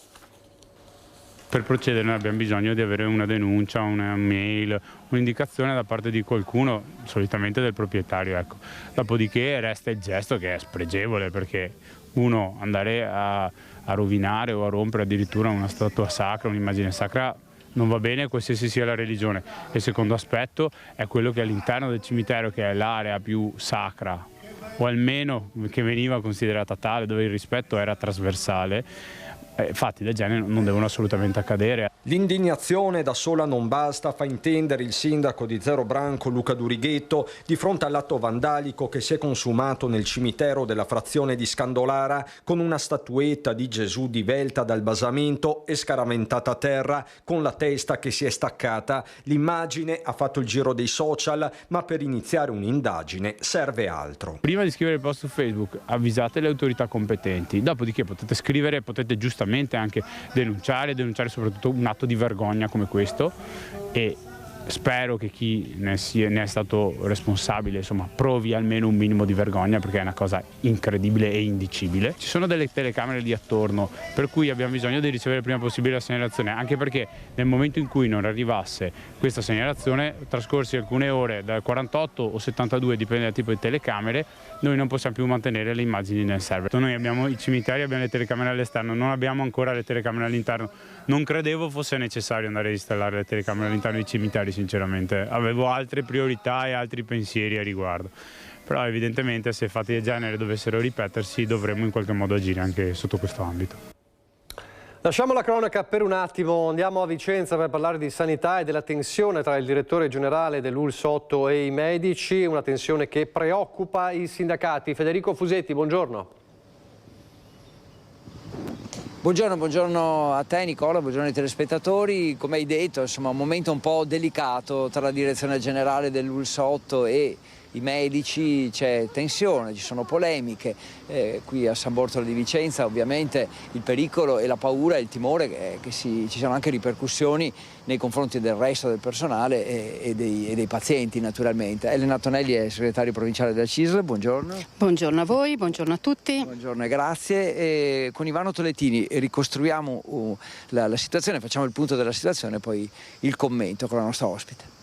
Per procedere noi abbiamo bisogno di avere una denuncia, una mail, un'indicazione da parte di qualcuno, solitamente del proprietario. Ecco. Dopodiché resta il gesto che è spregevole, perché uno andare a rovinare o a rompere addirittura una statua sacra, un'immagine sacra, non va bene qualsiasi sia la religione. E il secondo aspetto è quello che all'interno del cimitero, che è l'area più sacra, o almeno che veniva considerata tale, dove il rispetto era trasversale, fatti del genere non devono assolutamente accadere. L'indignazione da sola non basta, fa intendere il sindaco di Zero Branco Luca Durighetto di fronte all'atto vandalico che si è consumato nel cimitero della frazione di Scandolara con una statuetta di Gesù divelta dal basamento e scaraventata a terra con la testa che si è staccata. L'immagine ha fatto il giro dei social, ma per iniziare un'indagine serve altro. Prima di scrivere il post su Facebook avvisate le autorità competenti, dopodiché potete scrivere, potete giustamente anche denunciare soprattutto un atto di vergogna come questo, e spero che chi ne è stato responsabile provi almeno un minimo di vergogna, perché è una cosa incredibile e indicibile. Ci sono delle telecamere lì attorno, per cui abbiamo bisogno di ricevere il prima possibile la segnalazione, anche perché nel momento in cui non arrivasse questa segnalazione, trascorsi alcune ore, dal 48 o 72, dipende dal tipo di telecamere, noi non possiamo più mantenere le immagini nel server. Noi abbiamo i cimiteri, abbiamo le telecamere all'esterno, non abbiamo ancora le telecamere all'interno. Non credevo fosse necessario andare a installare le telecamere all'interno dei cimiteri, sinceramente. Avevo altre priorità e altri pensieri a riguardo. Però evidentemente se fatti del genere dovessero ripetersi dovremmo in qualche modo agire anche sotto questo ambito. Lasciamo la cronaca per un attimo, andiamo a Vicenza per parlare di sanità e della tensione tra il direttore generale dell'ULSS 8 e i medici, una tensione che preoccupa i sindacati. Federico Fusetti, buongiorno. Buongiorno a te Nicola, buongiorno ai telespettatori. Come hai detto, insomma, un momento un po' delicato tra la direzione generale dell'ULSS 8 e i medici, c'è tensione, ci sono polemiche. Qui a San Bortolo di Vicenza ovviamente il pericolo e la paura e il timore che ci siano anche ripercussioni nei confronti del resto del personale e dei pazienti naturalmente. Elena Tonelli è segretario provinciale della CISL, buongiorno. Buongiorno a voi, buongiorno a tutti. Buongiorno e grazie. E con Ivano Tolettini ricostruiamo la situazione, facciamo il punto della situazione e poi il commento con la nostra ospite.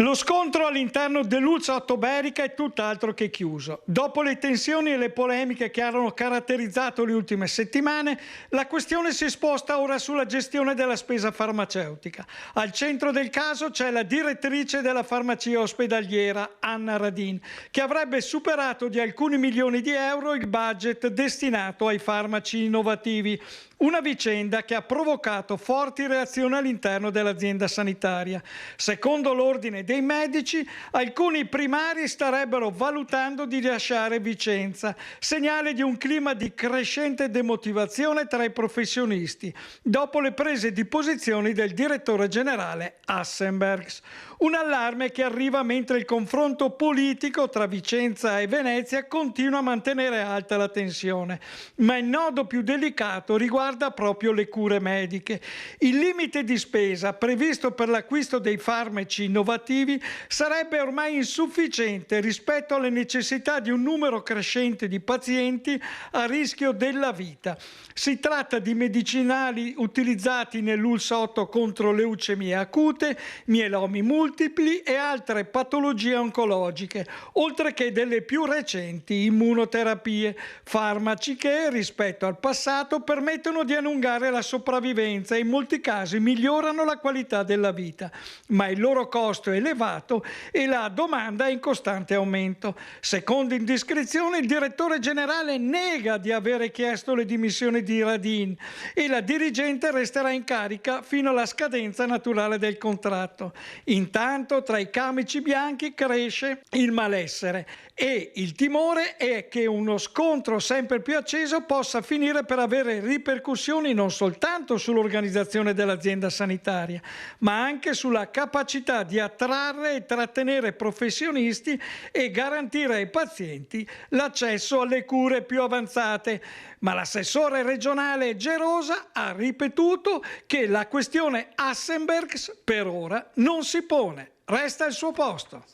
Lo scontro all'interno dell'ULSS 8 Berica è tutt'altro che chiuso. Dopo le tensioni e le polemiche che hanno caratterizzato le ultime settimane, la questione si sposta ora sulla gestione della spesa farmaceutica. Al centro del caso c'è la direttrice della farmacia ospedaliera, Anna Radin, che avrebbe superato di alcuni milioni di euro il budget destinato ai farmaci innovativi. Una vicenda che ha provocato forti reazioni all'interno dell'azienda sanitaria. Secondo l'ordine dei medici, alcuni primari starebbero valutando di lasciare Vicenza, segnale di un clima di crescente demotivazione tra i professionisti, dopo le prese di posizioni del direttore generale Assenbergs. Un allarme che arriva mentre il confronto politico tra Vicenza e Venezia continua a mantenere alta la tensione. Ma il nodo più delicato riguarda proprio le cure mediche. Il limite di spesa previsto per l'acquisto dei farmaci innovativi sarebbe ormai insufficiente rispetto alle necessità di un numero crescente di pazienti a rischio della vita. Si tratta di medicinali utilizzati nell'ULSS 8 contro leucemie acute, mielomi multipli e altre patologie oncologiche, oltre che delle più recenti immunoterapie, farmaci che rispetto al passato permettono di allungare la sopravvivenza e in molti casi migliorano la qualità della vita, ma il loro costo è elevato e la domanda è in costante aumento. Secondo indiscrezione, il direttore generale nega di avere chiesto le dimissioni di Radin e la dirigente resterà in carica fino alla scadenza naturale del contratto. Intanto tra i camici bianchi cresce il malessere e il timore è che uno scontro sempre più acceso possa finire per avere ripercussioni non soltanto sull'organizzazione dell'azienda sanitaria, ma anche sulla capacità di attrarre e trattenere professionisti e garantire ai pazienti l'accesso alle cure più avanzate. Ma l'assessore regionale Gerosa ha ripetuto che la questione Assenbergs per ora non si pone, resta al suo posto.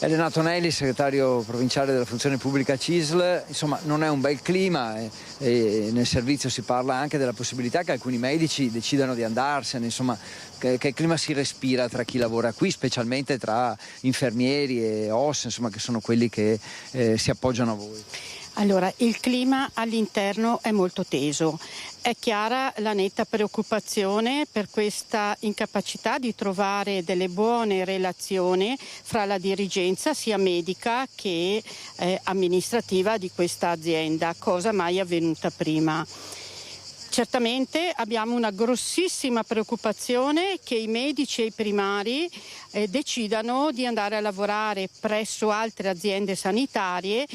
Elena Tonelli, segretario provinciale della funzione pubblica CISL, insomma non è un bel clima, e nel servizio si parla anche della possibilità che alcuni medici decidano di andarsene, insomma che clima si respira tra chi lavora qui, specialmente tra infermieri e OSS, insomma, che sono quelli che si appoggiano a voi. Allora, il clima all'interno è molto teso. È chiara la netta preoccupazione per questa incapacità di trovare delle buone relazioni fra la dirigenza sia medica che amministrativa di questa azienda, cosa mai avvenuta prima. Certamente abbiamo una grossissima preoccupazione che i medici e i primari decidano di andare a lavorare presso altre aziende sanitarie,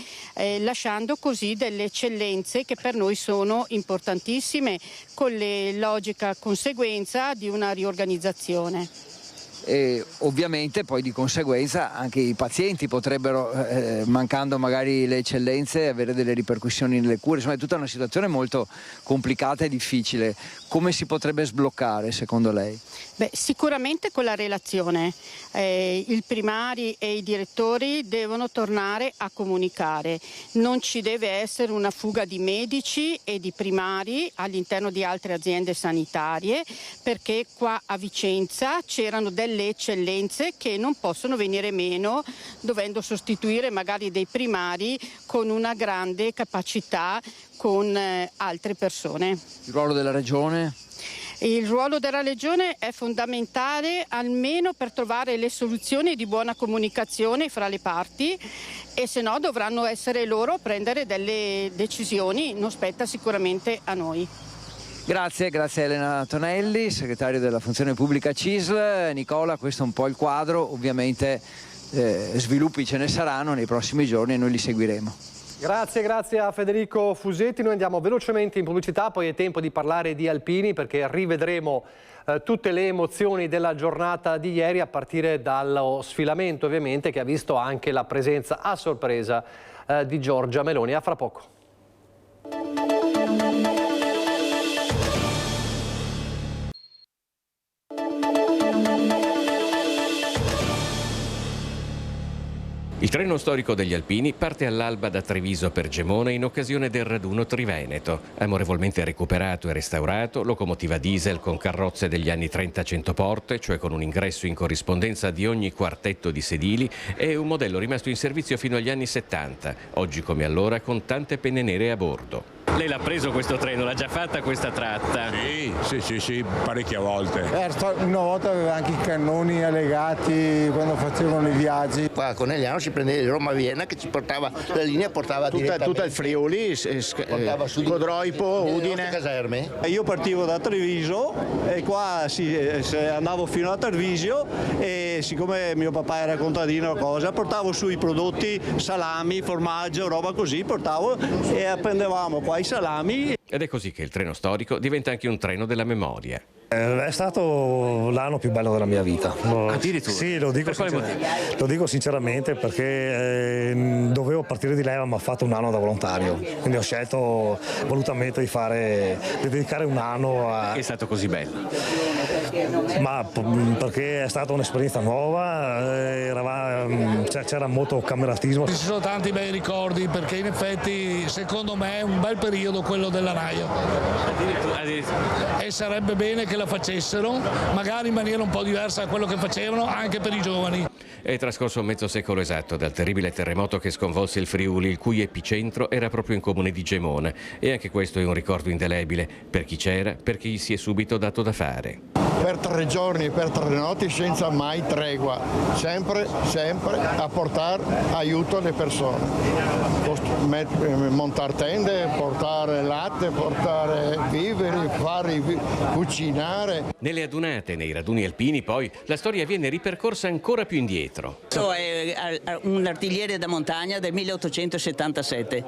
lasciando così delle eccellenze che per noi sono importantissime, con la logica conseguenza di una riorganizzazione. E ovviamente poi di conseguenza anche i pazienti potrebbero, mancando magari le eccellenze, avere delle ripercussioni nelle cure. Insomma, è tutta una situazione molto complicata e difficile. Come si potrebbe sbloccare secondo lei? Beh, sicuramente con la relazione. I primari e i direttori devono tornare a comunicare. Non ci deve essere una fuga di medici e di primari all'interno di altre aziende sanitarie, perché qua a Vicenza c'erano delle eccellenze che non possono venire meno, dovendo sostituire magari dei primari con una grande capacità con altre persone. Il ruolo della Regione? Il ruolo della Regione è fondamentale almeno per trovare le soluzioni di buona comunicazione fra le parti, e se no dovranno essere loro a prendere delle decisioni, non spetta sicuramente a noi. Grazie Elena Tonelli, segretario della Funzione Pubblica CISL. Nicola, questo è un po' il quadro, ovviamente sviluppi ce ne saranno nei prossimi giorni e noi li seguiremo. Grazie a Federico Fusetti. Noi andiamo velocemente in pubblicità, poi è tempo di parlare di alpini, perché rivedremo tutte le emozioni della giornata di ieri, a partire dallo sfilamento ovviamente, che ha visto anche la presenza a sorpresa di Giorgia Meloni. A fra poco. Il treno storico degli alpini parte all'alba da Treviso per Gemona in occasione del raduno triveneto. Amorevolmente recuperato e restaurato, locomotiva diesel con carrozze degli anni 30-100 porte, cioè con un ingresso in corrispondenza di ogni quartetto di sedili, è un modello rimasto in servizio fino agli anni 70, oggi come allora con tante penne nere a bordo. Lei l'ha preso questo treno, l'ha già fatta questa tratta? Sì, parecchie volte. Una volta aveva anche i cannoni allegati quando facevano i viaggi. Qua a Conegliano si prendeva Roma-Vienna, che ci portava, la linea portava tutta il Friuli, portava su Codroipo, Udine. Caserme. Io partivo da Treviso e qua andavo fino a Treviso, e siccome mio papà era contadino portavo sui prodotti, salami, formaggio, roba così, portavo e appendevamo qua i salami. Ed è così che il treno storico diventa anche un treno della memoria. È stato l'anno più bello della mia vita. Addirittura? Sì, lo dico sinceramente, perché dovevo partire di leva, ma ho fatto un anno da volontario, quindi ho scelto volutamente di dedicare un anno a... È stato così bello? Ma perché è stata un'esperienza nuova, c'era molto cameratismo. Ci sono tanti bei ricordi, perché in effetti secondo me è un bel periodo quello della Raio. Addirittura. E sarebbe bene che la facessero, magari in maniera un po' diversa da quello che facevano, anche per i giovani. È trascorso mezzo secolo esatto dal terribile terremoto che sconvolse il Friuli, il cui epicentro era proprio in comune di Gemona, e anche questo è un ricordo indelebile per chi c'era, per chi si è subito dato da fare. Per 3 giorni e per 3 notti senza mai tregua, sempre a portare aiuto alle persone, montare tende, portare latte, portare viveri, cucinare. Nelle adunate, nei raduni alpini poi, la storia viene ripercorsa ancora più indietro. È un artigliere da montagna del 1877,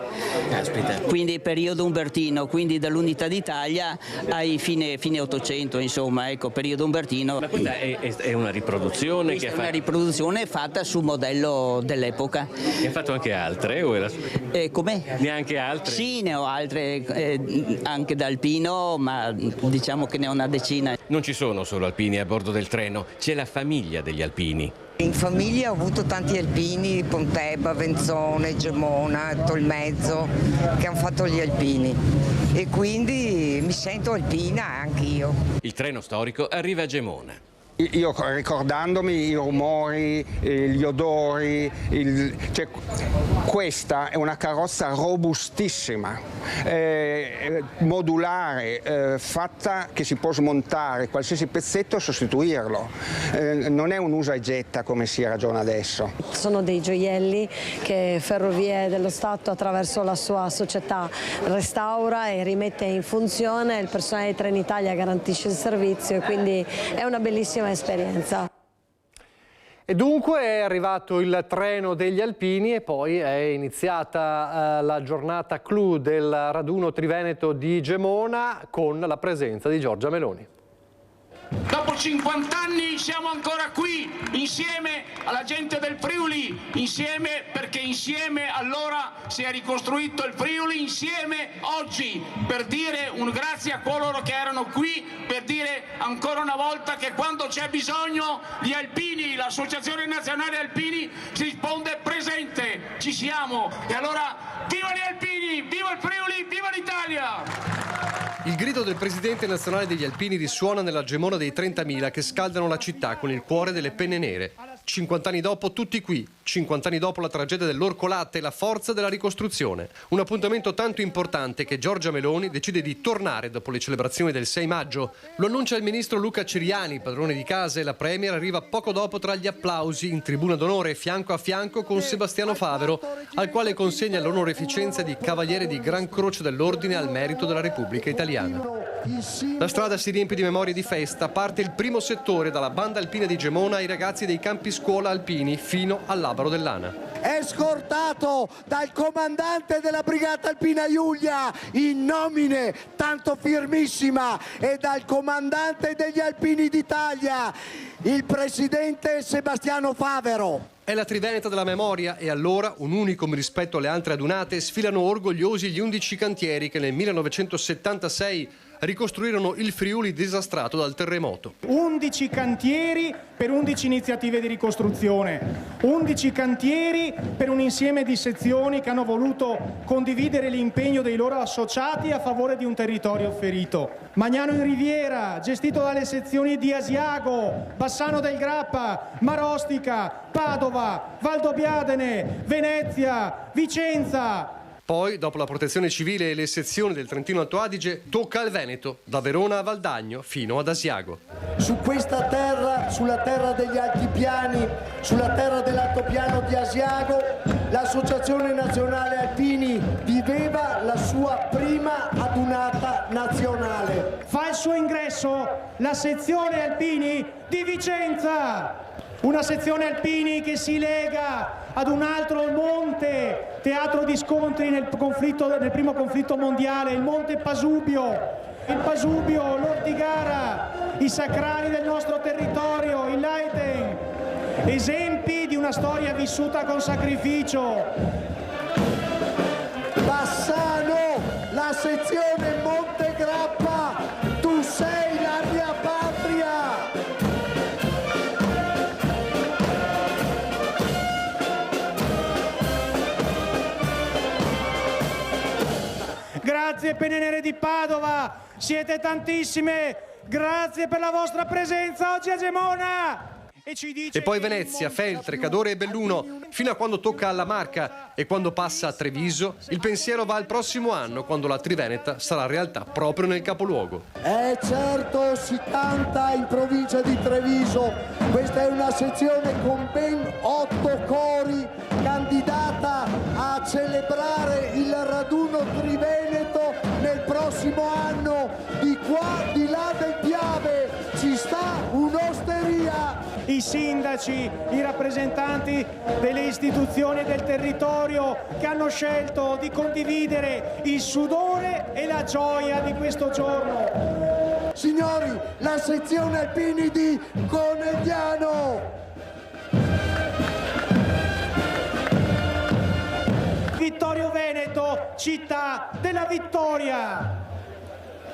quindi periodo umbertino, quindi dall'unità d'Italia ai fine 800, insomma, ecco, periodo umbertino. Ma questa è una riproduzione? Questa è una riproduzione fatta sul modello dell'epoca. Ne ha fatto anche altre? O come? Neanche altre? Sì, ne ho altre, anche da alpino, ma diciamo che ne ho una decina. Non ci sono solo alpini a bordo del treno, c'è la famiglia degli alpini. In famiglia ho avuto tanti alpini, Pontebba, Venzone, Gemona, Tolmezzo, che hanno fatto gli alpini e quindi mi sento alpina anch'io. Il treno storico arriva a Gemona. Io ricordandomi i rumori, gli odori, questa è una carrozza robustissima, modulare, fatta che si può smontare qualsiasi pezzetto e sostituirlo. Non è un usa e getta come si ragiona adesso. Sono dei gioielli che Ferrovie dello Stato attraverso la sua società restaura e rimette in funzione. Il personale di Trenitalia garantisce il servizio e quindi è una bellissima esperienza. E dunque è arrivato il treno degli alpini e poi è iniziata la giornata clou del raduno triveneto di Gemona con la presenza di Giorgia Meloni. Dopo 50 anni siamo ancora qui, insieme alla gente del Friuli, insieme perché insieme allora si è ricostruito il Friuli, insieme oggi per dire un grazie a coloro che erano qui, per dire ancora una volta che quando c'è bisogno gli alpini, l'Associazione Nazionale Alpini si risponde presente, ci siamo. E allora viva gli alpini, viva il Friuli, viva l'Italia! Il grido del presidente nazionale degli alpini risuona nella Gemona dei 30.000 che scaldano la città con il cuore delle penne nere. 50 anni dopo tutti qui, 50 anni dopo la tragedia dell'Orcolate e la forza della ricostruzione. Un appuntamento tanto importante che Giorgia Meloni decide di tornare dopo le celebrazioni del 6 maggio. Lo annuncia il ministro Luca Ciriani, padrone di casa, e la premier arriva poco dopo tra gli applausi in tribuna d'onore fianco a fianco con Sebastiano Favero, al quale consegna l'onoreficenza di Cavaliere di Gran Croce dell'Ordine al merito della Repubblica Italiana. La strada si riempie di memorie di festa, parte il primo settore dalla banda alpina di Gemona ai ragazzi dei campi scuola alpini fino all'Abaro dell'Ana. È scortato dal comandante della brigata alpina Giulia in nomine tanto firmissima e dal comandante degli alpini d'Italia, il presidente Sebastiano Favero. È la Triveneta della memoria e allora, un unicum rispetto alle altre adunate, sfilano orgogliosi gli 11 cantieri che nel 1976 ricostruirono il Friuli disastrato dal terremoto. 11 cantieri per 11 iniziative di ricostruzione, 11 cantieri per un insieme di sezioni che hanno voluto condividere l'impegno dei loro associati a favore di un territorio ferito. Magnano in Riviera, gestito dalle sezioni di Asiago, Bassano del Grappa, Marostica, Padova, Valdobbiadene, Venezia, Vicenza. Poi, dopo la protezione civile e le sezioni del Trentino Alto Adige, tocca al Veneto, da Verona a Valdagno fino ad Asiago. Su questa terra, sulla terra degli altipiani, sulla terra dell'altopiano di Asiago, l'Associazione Nazionale Alpini viveva la sua prima adunata nazionale. Fa il suo ingresso la sezione alpini di Vicenza. Una sezione alpini che si lega ad un altro monte, teatro di scontri nel primo conflitto mondiale, il Monte Pasubio. Il Pasubio, l'Ortigara, i sacrali del nostro territorio, il Leiden, esempi di una storia vissuta con sacrificio. Bassano, la sezione Monte Grappa, tu sei la mia patria. Grazie Penne Nere di Padova, siete tantissime, grazie per la vostra presenza oggi a Gemona. E poi Venezia, Feltre, Cadore e Belluno, fino a quando tocca alla Marca e quando passa a Treviso, il pensiero va al prossimo anno, quando la Triveneta sarà realtà proprio nel capoluogo. Certo, si canta in provincia di Treviso, questa è una sezione con ben 8 cori, candidata a celebrare il raduno triveneto nel prossimo anno. Di qua, di là del Piave, ci sta un'osteria. I sindaci, i rappresentanti delle istituzioni e del territorio che hanno scelto di condividere il sudore e la gioia di questo giorno. Signori, la sezione alpini di Conegliano. Vittorio Veneto, città della vittoria.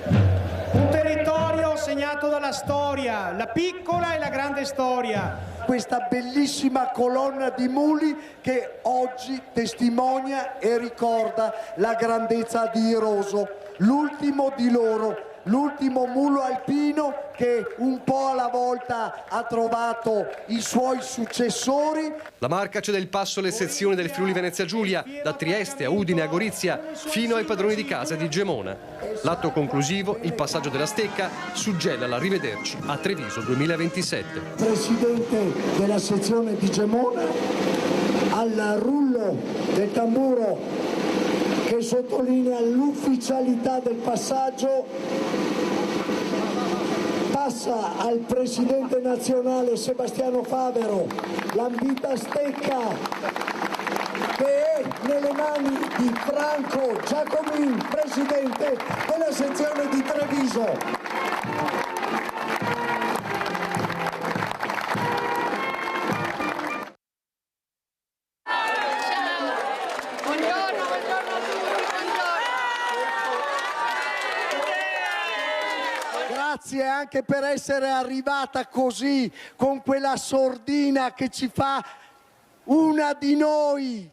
Un territorio segnato dalla storia, la piccola e la grande storia. Questa bellissima colonna di muli che oggi testimonia e ricorda la grandezza di Iroso, l'ultimo di loro, l'ultimo mulo alpino che un po' alla volta ha trovato i suoi successori. La Marca cede il passo alle sezioni del Friuli Venezia Giulia, da Trieste a Udine a Gorizia, fino ai padroni di casa di Gemona. L'atto conclusivo, il passaggio della stecca, suggella l'arrivederci a Treviso 2027. Presidente della sezione di Gemona, al rullo del tamburo che sottolinea l'ufficialità del passaggio, passa al presidente nazionale Sebastiano Favero l'ambita stecca che è nelle mani di Franco Giacomin, presidente della sezione di Treviso. Grazie anche per essere arrivata così, con quella sordina che ci fa una di noi,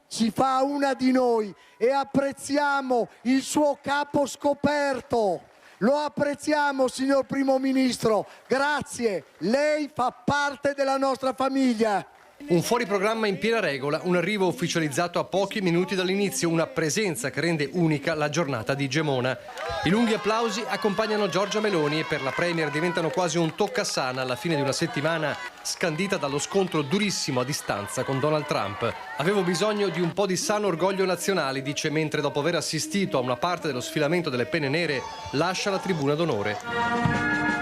e apprezziamo il suo capo scoperto. Lo apprezziamo, signor Primo Ministro, grazie, lei fa parte della nostra famiglia. Un fuoriprogramma in piena regola, un arrivo ufficializzato a pochi minuti dall'inizio, una presenza che rende unica la giornata di Gemona. I lunghi applausi accompagnano Giorgia Meloni e per la Premier diventano quasi un toccasana alla fine di una settimana scandita dallo scontro durissimo a distanza con Donald Trump. Avevo bisogno di un po' di sano orgoglio nazionale, dice, mentre dopo aver assistito a una parte dello sfilamento delle penne nere lascia la tribuna d'onore.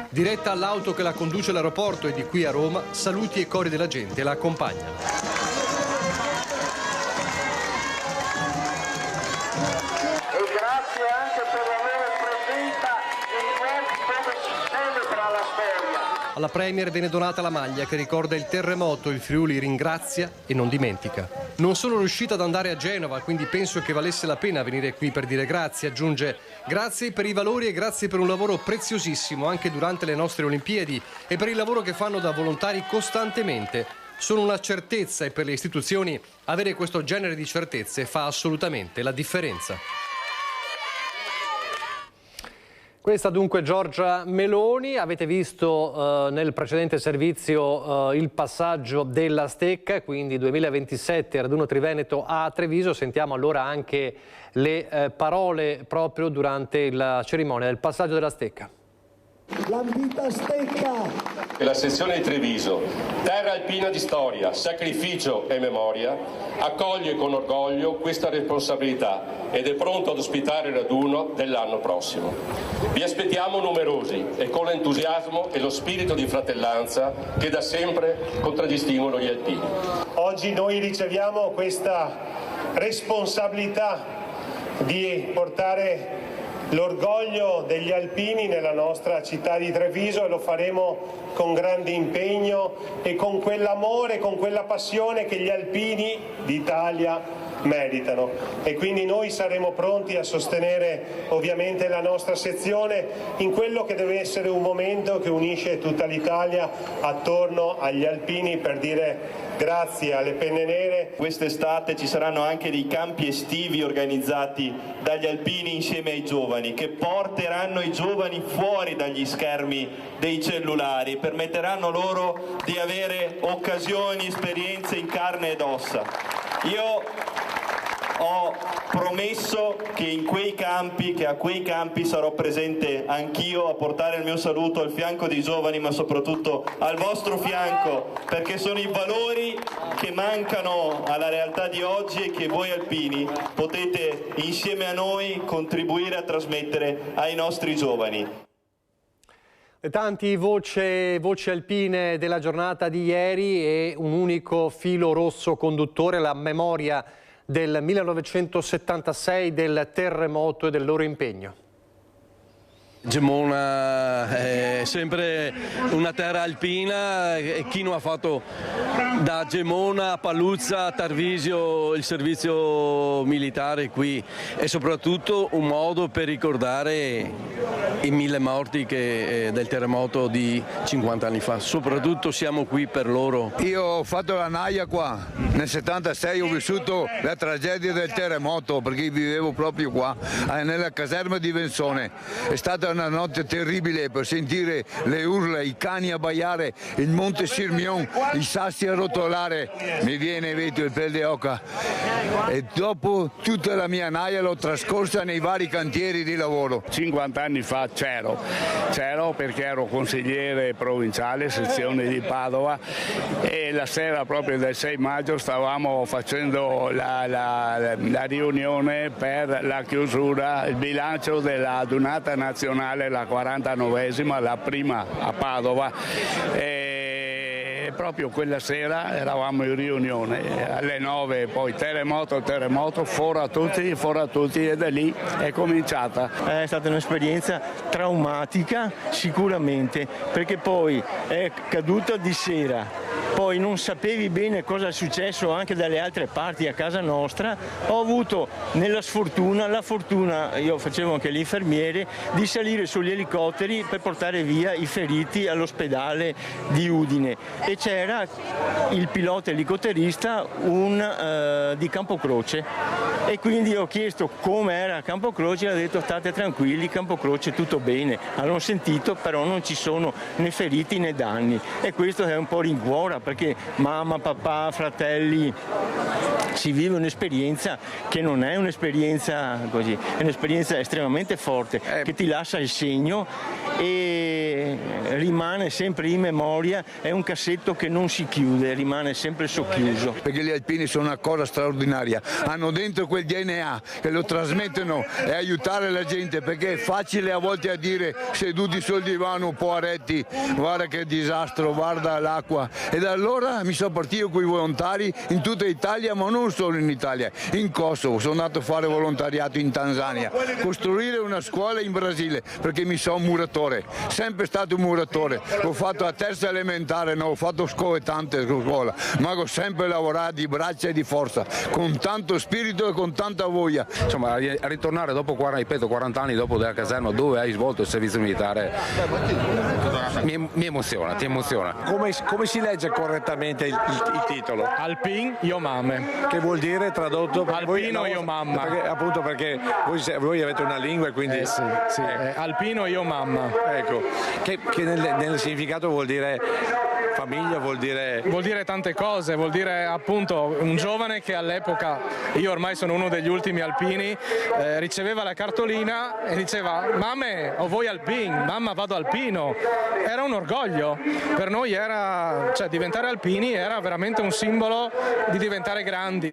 Diretta all'auto che la conduce all'aeroporto e di qui a Roma, saluti e cori della gente la accompagnano. E grazie anche per l'aver presenta in luoghi dove si celebra la storia. Alla Premier viene donata la maglia che ricorda il terremoto, il Friuli ringrazia e non dimentica. Non sono riuscita ad andare a Genova, quindi penso che valesse la pena venire qui per dire grazie, aggiunge. Grazie per i valori e grazie per un lavoro preziosissimo anche durante le nostre Olimpiadi e per il lavoro che fanno da volontari costantemente. Sono una certezza e per le istituzioni avere questo genere di certezze fa assolutamente la differenza. Questa dunque Giorgia Meloni, avete visto nel precedente servizio il passaggio della stecca, quindi 2027 Raduno Triveneto a Treviso. Sentiamo allora anche le parole proprio durante la cerimonia del passaggio della stecca. L'ambita stecca. La sezione di Treviso, terra alpina di storia, sacrificio e memoria, accoglie con orgoglio questa responsabilità ed è pronto ad ospitare il raduno dell'anno prossimo. Vi aspettiamo numerosi e con l'entusiasmo e lo spirito di fratellanza che da sempre contraddistinguono gli alpini. Oggi noi riceviamo questa responsabilità di portare l'orgoglio degli alpini nella nostra città di Treviso e lo faremo con grande impegno e con quell'amore, con quella passione che gli alpini d'Italia meritano. E quindi noi saremo pronti a sostenere ovviamente la nostra sezione in quello che deve essere un momento che unisce tutta l'Italia attorno agli alpini per dire grazie alle penne nere. Quest'estate ci saranno anche dei campi estivi organizzati dagli alpini insieme ai giovani, che porteranno i giovani fuori dagli schermi dei cellulari, permetteranno loro di avere occasioni, esperienze in carne ed ossa. Io ho promesso che a quei campi sarò presente anch'io a portare il mio saluto al fianco dei giovani, ma soprattutto al vostro fianco, perché sono i valori che mancano alla realtà di oggi e che voi alpini potete insieme a noi contribuire a trasmettere ai nostri giovani. Tanti voci alpine della giornata di ieri e un unico filo rosso conduttore, la memoria del 1976, del terremoto e del loro impegno. Gemona è sempre una terra alpina e chi non ha fatto da Gemona a Paluzza a Tarvisio il servizio militare qui è soprattutto un modo per ricordare i 1000 morti del terremoto di 50 anni fa, soprattutto siamo qui per loro. Io ho fatto la naia qua, nel 76 ho vissuto la tragedia del terremoto perché vivevo proprio qua, nella caserma di Venzone. È stata una notte terribile per sentire le urla, i cani abbaiare, il monte Sirmion, i sassi a rotolare, mi viene vedo il pelle oca. E dopo tutta la mia naia l'ho trascorsa nei vari cantieri di lavoro. 50 anni fa c'ero perché ero consigliere provinciale, sezione di Padova, e la sera proprio del 6 maggio stavamo facendo la riunione per la chiusura, il bilancio della adunata nazionale, la 49esima, la prima a Padova. E proprio quella sera eravamo in riunione, alle 9 poi terremoto, fuori a tutti e da lì è cominciata. È stata un'esperienza traumatica sicuramente, perché poi è caduta di sera, poi non sapevi bene cosa è successo anche dalle altre parti a casa nostra. Ho avuto la fortuna, io facevo anche l'infermiere, di salire sugli elicotteri per portare via i feriti all'ospedale di Udine e c'era il pilota elicotterista di Campocroce e quindi ho chiesto come era Campocroce e ha detto state tranquilli, Campocroce tutto bene. Hanno sentito però non ci sono né feriti né danni e questo è un po' rincuora perché mamma, papà, fratelli, si vive un'esperienza che non è un'esperienza così, è un'esperienza estremamente forte che ti lascia il segno e rimane sempre in memoria, è un cassetto che non si chiude, rimane sempre socchiuso. Perché gli alpini sono una cosa straordinaria, hanno dentro quel DNA che lo trasmettono e aiutare la gente, perché è facile a volte a dire seduti sul divano un po' aretti, guarda che disastro, guarda l'acqua. E da allora mi sono partito con i volontari in tutta Italia, ma non solo in Italia, in Kosovo, sono andato a fare volontariato in Tanzania, costruire una scuola in Brasile, perché mi sono un muratore, sempre stato un muratore, ho fatto a terza elementare, non ho fatto tante scuola, ma ho sempre lavorato di braccia e di forza, con tanto spirito e con tanta voglia. Insomma, a ritornare dopo 40 anni dopo della caserma dove hai svolto il servizio militare mi emoziona, ti emoziona. Come si legge correttamente il titolo? Alpin io mamme. Che vuol dire tradotto? Alpino io mamma. Appunto perché voi avete una lingua e quindi... sì. Alpino io mamma. Ecco, che nel significato vuol dire... Famiglia vuol dire tante cose, vuol dire appunto un giovane che all'epoca, io ormai sono uno degli ultimi alpini, riceveva la cartolina e diceva mamme ho voi alpin, mamma vado alpino, era un orgoglio, per noi diventare alpini era veramente un simbolo di diventare grandi.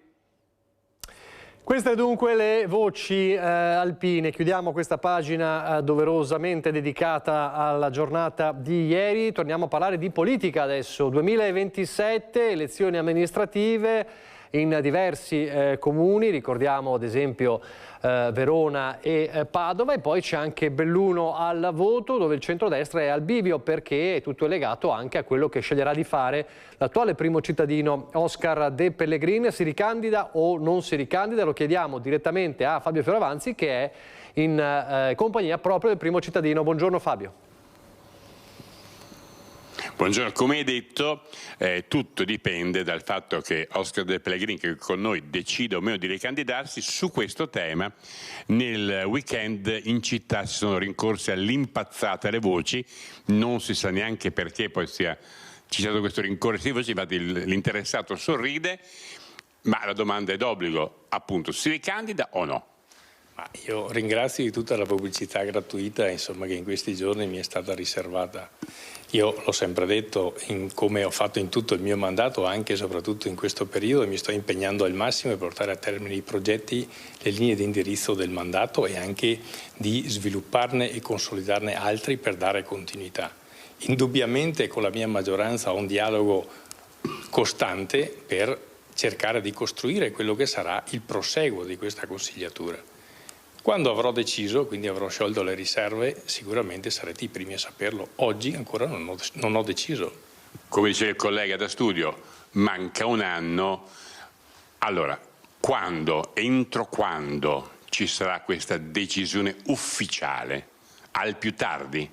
Queste dunque le voci alpine. Chiudiamo questa pagina doverosamente dedicata alla giornata di ieri. Torniamo a parlare di politica adesso. 2027, elezioni amministrative in diversi comuni, ricordiamo ad esempio Verona e Padova, e poi c'è anche Belluno al voto dove il centrodestra è al bivio perché tutto è legato anche a quello che sceglierà di fare l'attuale primo cittadino Oscar De Pellegrin. Si ricandida o non si ricandida? Lo chiediamo direttamente a Fabio Fioravanzi che è in compagnia proprio del primo cittadino. Buongiorno Fabio. Buongiorno, come hai detto tutto dipende dal fatto che Oscar De Pellegrin, che con noi decide o meno di ricandidarsi. Su questo tema nel weekend in città si sono rincorse all'impazzata le voci, non si sa neanche perché poi ci sia stato questo rincorrere di voci, infatti l'interessato sorride, ma la domanda è d'obbligo, appunto, si ricandida o no? Ma io ringrazio di tutta la pubblicità gratuita che in questi giorni mi è stata riservata. Io l'ho sempre detto, come ho fatto in tutto il mio mandato, anche e soprattutto in questo periodo, mi sto impegnando al massimo per portare a termine i progetti, le linee di indirizzo del mandato e anche di svilupparne e consolidarne altri per dare continuità. Indubbiamente con la mia maggioranza ho un dialogo costante per cercare di costruire quello che sarà il proseguo di questa consigliatura. Quando avrò deciso, quindi avrò sciolto le riserve, sicuramente sarete i primi a saperlo. Oggi ancora non ho deciso. Come dice il collega da studio, manca un anno. Allora, entro quando ci sarà questa decisione ufficiale? Al più tardi?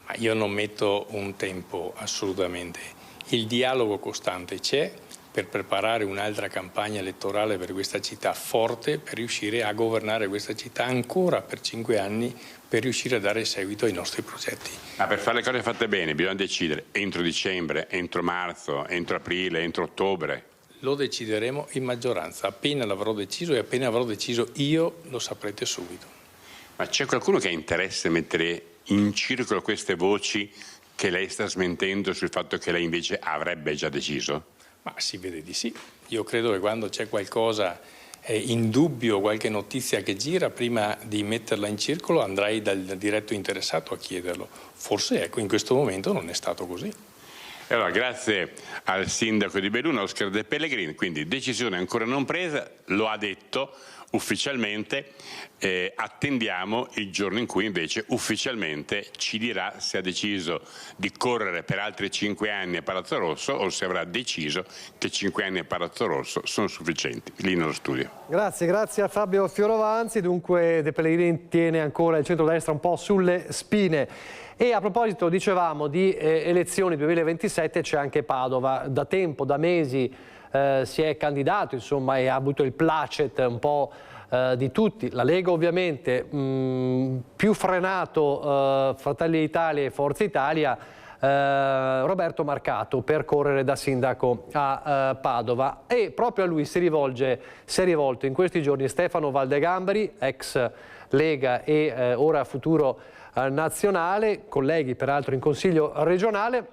Ma io non metto un tempo, assolutamente. Il dialogo costante c'è per preparare un'altra campagna elettorale per questa città forte, per riuscire a governare questa città ancora per 5 anni, per riuscire a dare seguito ai nostri progetti. Ma per fare le cose fatte bene bisogna decidere entro dicembre, entro marzo, entro aprile, entro ottobre. Lo decideremo in maggioranza. Appena l'avrò deciso e appena avrò deciso io, lo saprete subito. Ma c'è qualcuno che ha interesse a mettere in circolo queste voci che lei sta smentendo sul fatto che lei invece avrebbe già deciso? Ma si vede di sì. Io credo che quando c'è qualcosa in dubbio, qualche notizia che gira, prima di metterla in circolo andrai dal diretto interessato a chiederlo. Forse in questo momento non è stato così. Allora, grazie al sindaco di Belluno, Oscar De Pellegrini, quindi decisione ancora non presa, lo ha detto ufficialmente, attendiamo il giorno in cui invece ufficialmente ci dirà se ha deciso di correre per altri 5 anni a Palazzo Rosso o se avrà deciso che 5 anni a Palazzo Rosso sono sufficienti. Lì nello studio. Grazie a Fabio Fiorovanzi. Dunque De Pellegrini tiene ancora il centrodestra un po' sulle spine. E a proposito, dicevamo, di elezioni 2027, c'è anche Padova. Da tempo, da mesi si è candidato, insomma, e ha avuto il placet un po' di tutti. La Lega ovviamente, più frenato Fratelli d'Italia e Forza Italia, Roberto Marcato per correre da sindaco a Padova, e proprio a lui si è rivolto in questi giorni Stefano Valdegambari, ex Lega e ora futuro nazionale, colleghi peraltro in Consiglio regionale,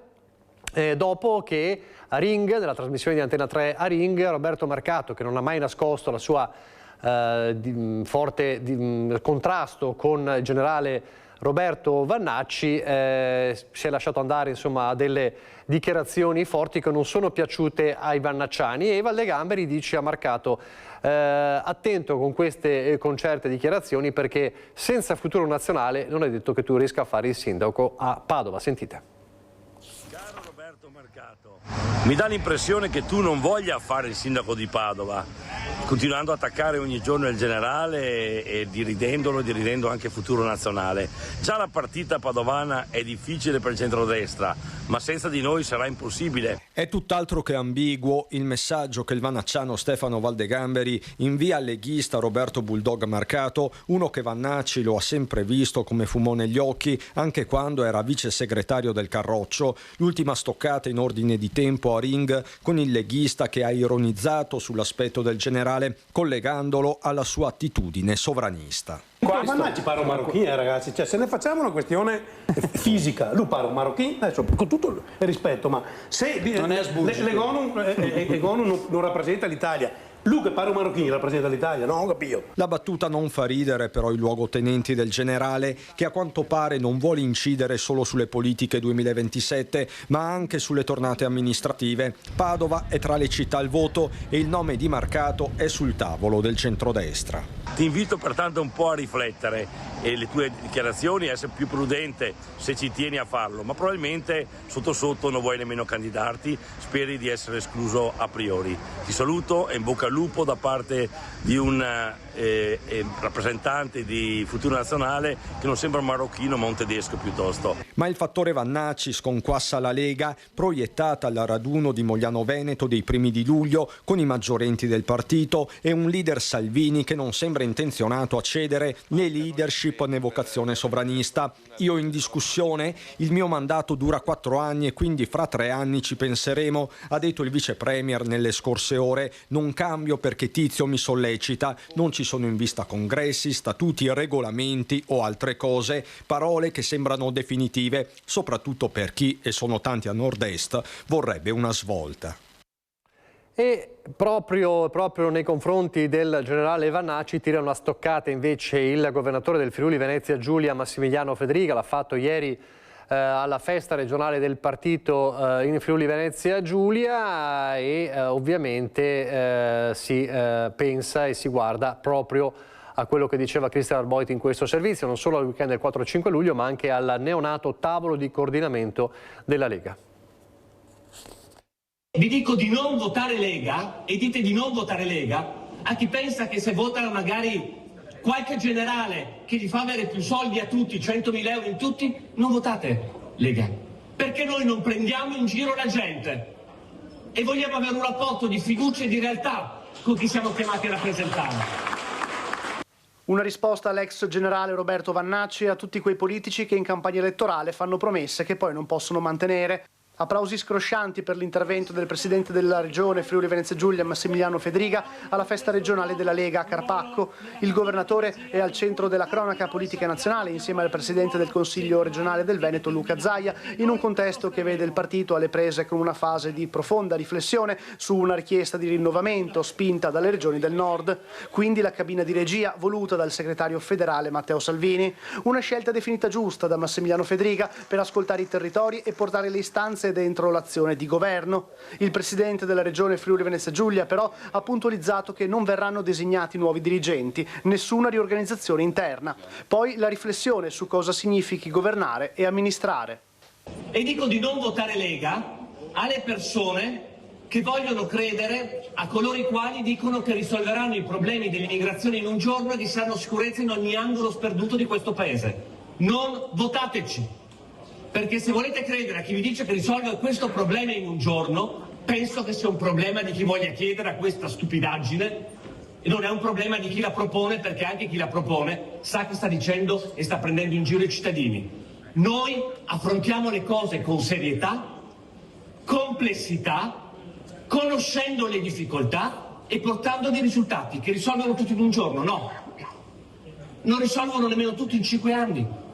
dopo che a Ring, nella trasmissione di Antena 3 a Ring, Roberto Marcato, che non ha mai nascosto la sua forte contrasto con il generale Roberto Vannacci, si è lasciato andare, insomma, a delle dichiarazioni forti che non sono piaciute ai vannacciani, e Valdegambari dice a Marcato: attento con queste concerte dichiarazioni, perché senza futuro nazionale non è detto che tu riesca a fare il sindaco a Padova. Sentite. Caro Roberto Marcato, mi dà l'impressione che tu non voglia fare il sindaco di Padova, continuando a attaccare ogni giorno il generale e diridendo anche futuro nazionale. Già la partita padovana è difficile per il centrodestra, ma senza di noi sarà impossibile. È tutt'altro che ambiguo il messaggio che il vannacciano Stefano Valdegambari invia al leghista Roberto Bulldog Marcato, uno che Vannacci lo ha sempre visto come fumo negli occhi, anche quando era vice segretario del Carroccio. L'ultima stoccata in ordine di tempo a Ring con il leghista che ha ironizzato sull'aspetto del generale, collegandolo alla sua attitudine sovranista. Vannacci parla marocchino, ragazzi, cioè, se ne facciamo una questione fisica, lui parla marocchino, adesso, con tutto il rispetto, ma se l'Egonu non rappresenta l'Italia, lui che parla marocchino rappresenta l'Italia, no? Capito? La battuta non fa ridere però i luogotenenti del generale, che a quanto pare non vuole incidere solo sulle politiche 2027, ma anche sulle tornate amministrative. Padova è tra le città al voto e il nome di Marcato è sul tavolo del centrodestra. Ti invito pertanto un po' a riflettere e le tue dichiarazioni, a essere più prudente se ci tieni a farlo, ma probabilmente sotto sotto non vuoi nemmeno candidarti, speri di essere escluso a priori. Ti saluto e in bocca al lupo da parte di un rappresentante di Futuro Nazionale che non sembra un marocchino ma un tedesco piuttosto. Ma il fattore Vannacci sconquassa la Lega, proiettata al raduno di Mogliano Veneto dei primi di luglio con i maggiorenti del partito e un leader Salvini che non sembra intenzionato a cedere né leadership né vocazione sovranista. Io in discussione, il mio mandato dura 4 anni e quindi fra 3 anni ci penseremo, ha detto il vice premier nelle scorse ore. Non cambio perché Tizio mi sollecita, non ci sono in vista congressi, statuti, regolamenti o altre cose, parole che sembrano definitive, soprattutto per chi, e sono tanti a nord-est, vorrebbe una svolta. E proprio nei confronti del generale Vannacci tira una stoccata invece il governatore del Friuli Venezia Giulia Massimiliano Federica. L'ha fatto ieri alla festa regionale del partito in Friuli Venezia Giulia, e ovviamente si pensa e si guarda proprio a quello che diceva Cristian Arboit in questo servizio, non solo al weekend del 4-5 luglio, ma anche al neonato tavolo di coordinamento della Lega. Vi dico di non votare Lega e dite di non votare Lega a chi pensa che se vota magari qualche generale che gli fa avere più soldi a tutti, 100.000 euro in tutti, non votate Lega, perché noi non prendiamo in giro la gente e vogliamo avere un rapporto di fiducia e di realtà con chi siamo chiamati a rappresentare. Una risposta all'ex generale Roberto Vannacci e a tutti quei politici che in campagna elettorale fanno promesse che poi non possono mantenere. Applausi scroscianti per l'intervento del presidente della regione Friuli Venezia Giulia Massimiliano Fedriga alla festa regionale della Lega a Carpacco. Il governatore è al centro della cronaca politica nazionale insieme al presidente del Consiglio regionale del Veneto Luca Zaia, in un contesto che vede il partito alle prese con una fase di profonda riflessione su una richiesta di rinnovamento spinta dalle regioni del nord. Quindi la cabina di regia voluta dal segretario federale Matteo Salvini. Una scelta definita giusta da Massimiliano Fedriga per ascoltare i territori e portare le istanze dentro l'azione di governo. Il presidente della regione Friuli Venezia Giulia però ha puntualizzato che non verranno designati nuovi dirigenti, nessuna riorganizzazione interna. Poi la riflessione su cosa significhi governare e amministrare. E dico di non votare Lega alle persone che vogliono credere a coloro i quali dicono che risolveranno i problemi dell'immigrazione in un giorno e che saranno sicurezza in ogni angolo sperduto di questo paese. Non votateci. Perché se volete credere a chi vi dice che risolve questo problema in un giorno, penso che sia un problema di chi voglia chiedere a questa stupidaggine e non è un problema di chi la propone, perché anche chi la propone sa che sta dicendo e sta prendendo in giro i cittadini. Noi affrontiamo le cose con serietà, complessità, conoscendo le difficoltà e portando dei risultati che risolvono tutti in un giorno, no. Non risolvono nemmeno tutti in 5 anni.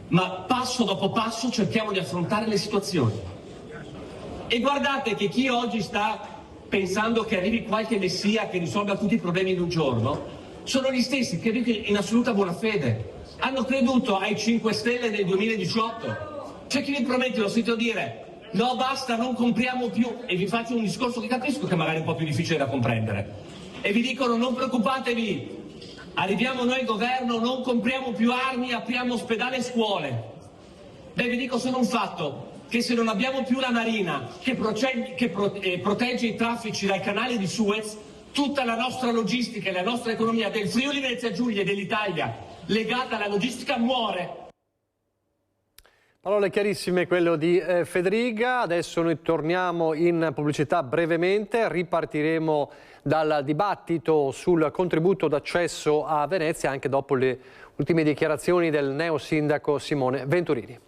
Ma passo dopo passo cerchiamo di affrontare le situazioni. E guardate che chi oggi sta pensando che arrivi qualche messia che risolva tutti i problemi in un giorno, sono gli stessi che in assoluta buona fede hanno creduto ai 5 Stelle nel 2018. C'è chi vi promette, l'ho sentito dire, no basta, non compriamo più, e vi faccio un discorso che capisco che magari è un po' più difficile da comprendere. E vi dicono non preoccupatevi, arriviamo noi al governo, non compriamo più armi, apriamo ospedali e scuole. Beh, vi dico solo un fatto, che se non abbiamo più la Marina che protegge i traffici dal canale di Suez, tutta la nostra logistica e la nostra economia del Friuli Venezia Giulia e dell'Italia legata alla logistica muore. Parole chiarissime quello di Fedriga. Adesso noi torniamo in pubblicità brevemente, ripartiremo dal dibattito sul contributo d'accesso a Venezia anche dopo le ultime dichiarazioni del neo sindaco Simone Venturini.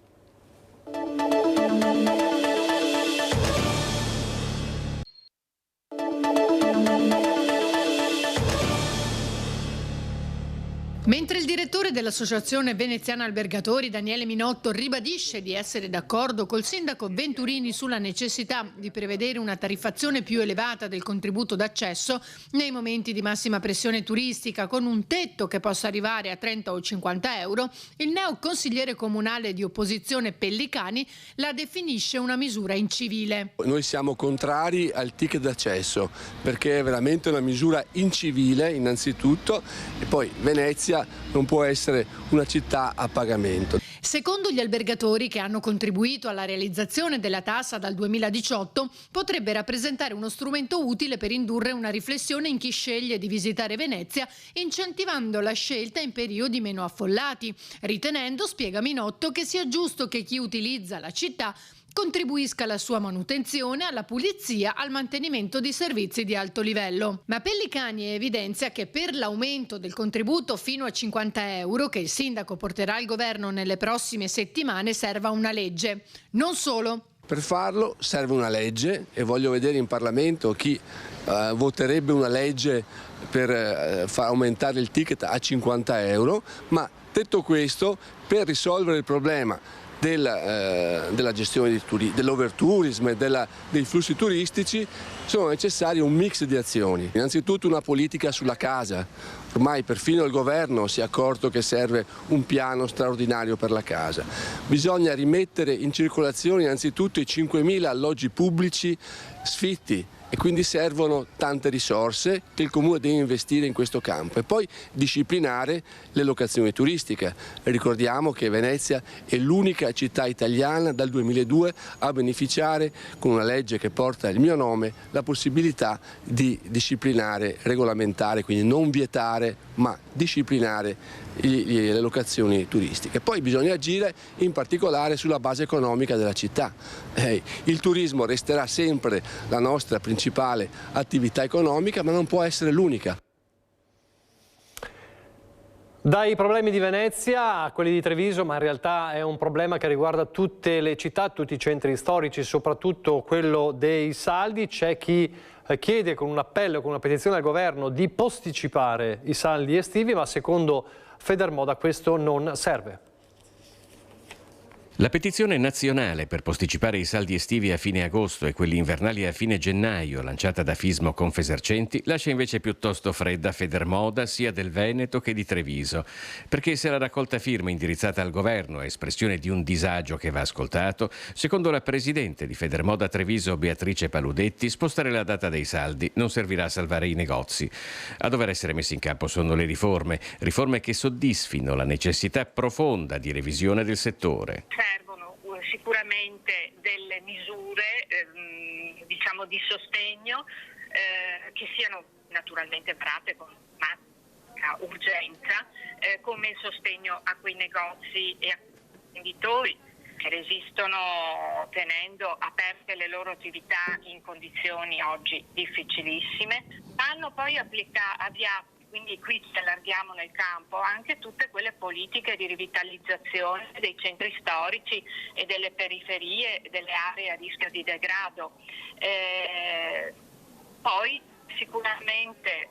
Mentre il direttore dell'Associazione Veneziana Albergatori, Daniele Minotto, ribadisce di essere d'accordo col sindaco Venturini sulla necessità di prevedere una tariffazione più elevata del contributo d'accesso nei momenti di massima pressione turistica, con un tetto che possa arrivare a 30 o 50 euro, il neo consigliere comunale di opposizione Pellicani la definisce una misura incivile. Noi siamo contrari al ticket d'accesso perché è veramente una misura incivile innanzitutto, e poi Venezia non può essere una città a pagamento. Secondo gli albergatori che hanno contribuito alla realizzazione della tassa dal 2018, potrebbe rappresentare uno strumento utile per indurre una riflessione in chi sceglie di visitare Venezia, incentivando la scelta in periodi meno affollati, ritenendo, spiega Minotto, che sia giusto che chi utilizza la città contribuisca alla sua manutenzione, alla pulizia, al mantenimento di servizi di alto livello. Ma Pellicani evidenzia che per l'aumento del contributo fino a 50 euro che il sindaco porterà al governo nelle prossime settimane serva una legge. Non solo. Per farlo serve una legge e voglio vedere in Parlamento chi voterebbe una legge per far aumentare il ticket a 50 euro, ma detto questo, per risolvere il problema della gestione dell'overtourism e dei flussi turistici sono necessari un mix di azioni. Innanzitutto una politica sulla casa. Ormai perfino il governo si è accorto che serve un piano straordinario per la casa. Bisogna rimettere in circolazione innanzitutto i 5.000 alloggi pubblici sfitti e quindi servono tante risorse che il Comune deve investire in questo campo e poi disciplinare le locazioni turistiche. Ricordiamo che Venezia è l'unica città italiana dal 2002 a beneficiare, con una legge che porta il mio nome, la possibilità di disciplinare, regolamentare, quindi non vietare ma disciplinare le locazioni turistiche. Poi bisogna agire in particolare sulla base economica della città. Il turismo resterà sempre la nostra principale attività economica, ma non può essere l'unica. Dai problemi di Venezia a quelli di Treviso, ma in realtà è un problema che riguarda tutte le città, tutti i centri storici, soprattutto quello dei saldi. C'è chi chiede con un appello, con una petizione al governo di posticipare i saldi estivi, ma secondo Federmoda questo non serve. La petizione nazionale per posticipare i saldi estivi a fine agosto e quelli invernali a fine gennaio, lanciata da Fismo Confesercenti, lascia invece piuttosto fredda Federmoda sia del Veneto che di Treviso, perché se la raccolta firme indirizzata al governo è espressione di un disagio che va ascoltato, secondo la presidente di Federmoda Treviso Beatrice Paludetti, spostare la data dei saldi non servirà a salvare i negozi. A dover essere messe in campo sono le riforme che soddisfino la necessità profonda di revisione del settore. Servono sicuramente delle misure di sostegno che siano naturalmente varate con massima urgenza, come il sostegno a quei negozi e a quei venditori che resistono tenendo aperte le loro attività in condizioni oggi difficilissime. Vanno poi avviate, quindi qui ci allarghiamo nel campo, anche tutte quelle politiche di rivitalizzazione dei centri storici e delle periferie, delle aree a rischio di degrado. Poi sicuramente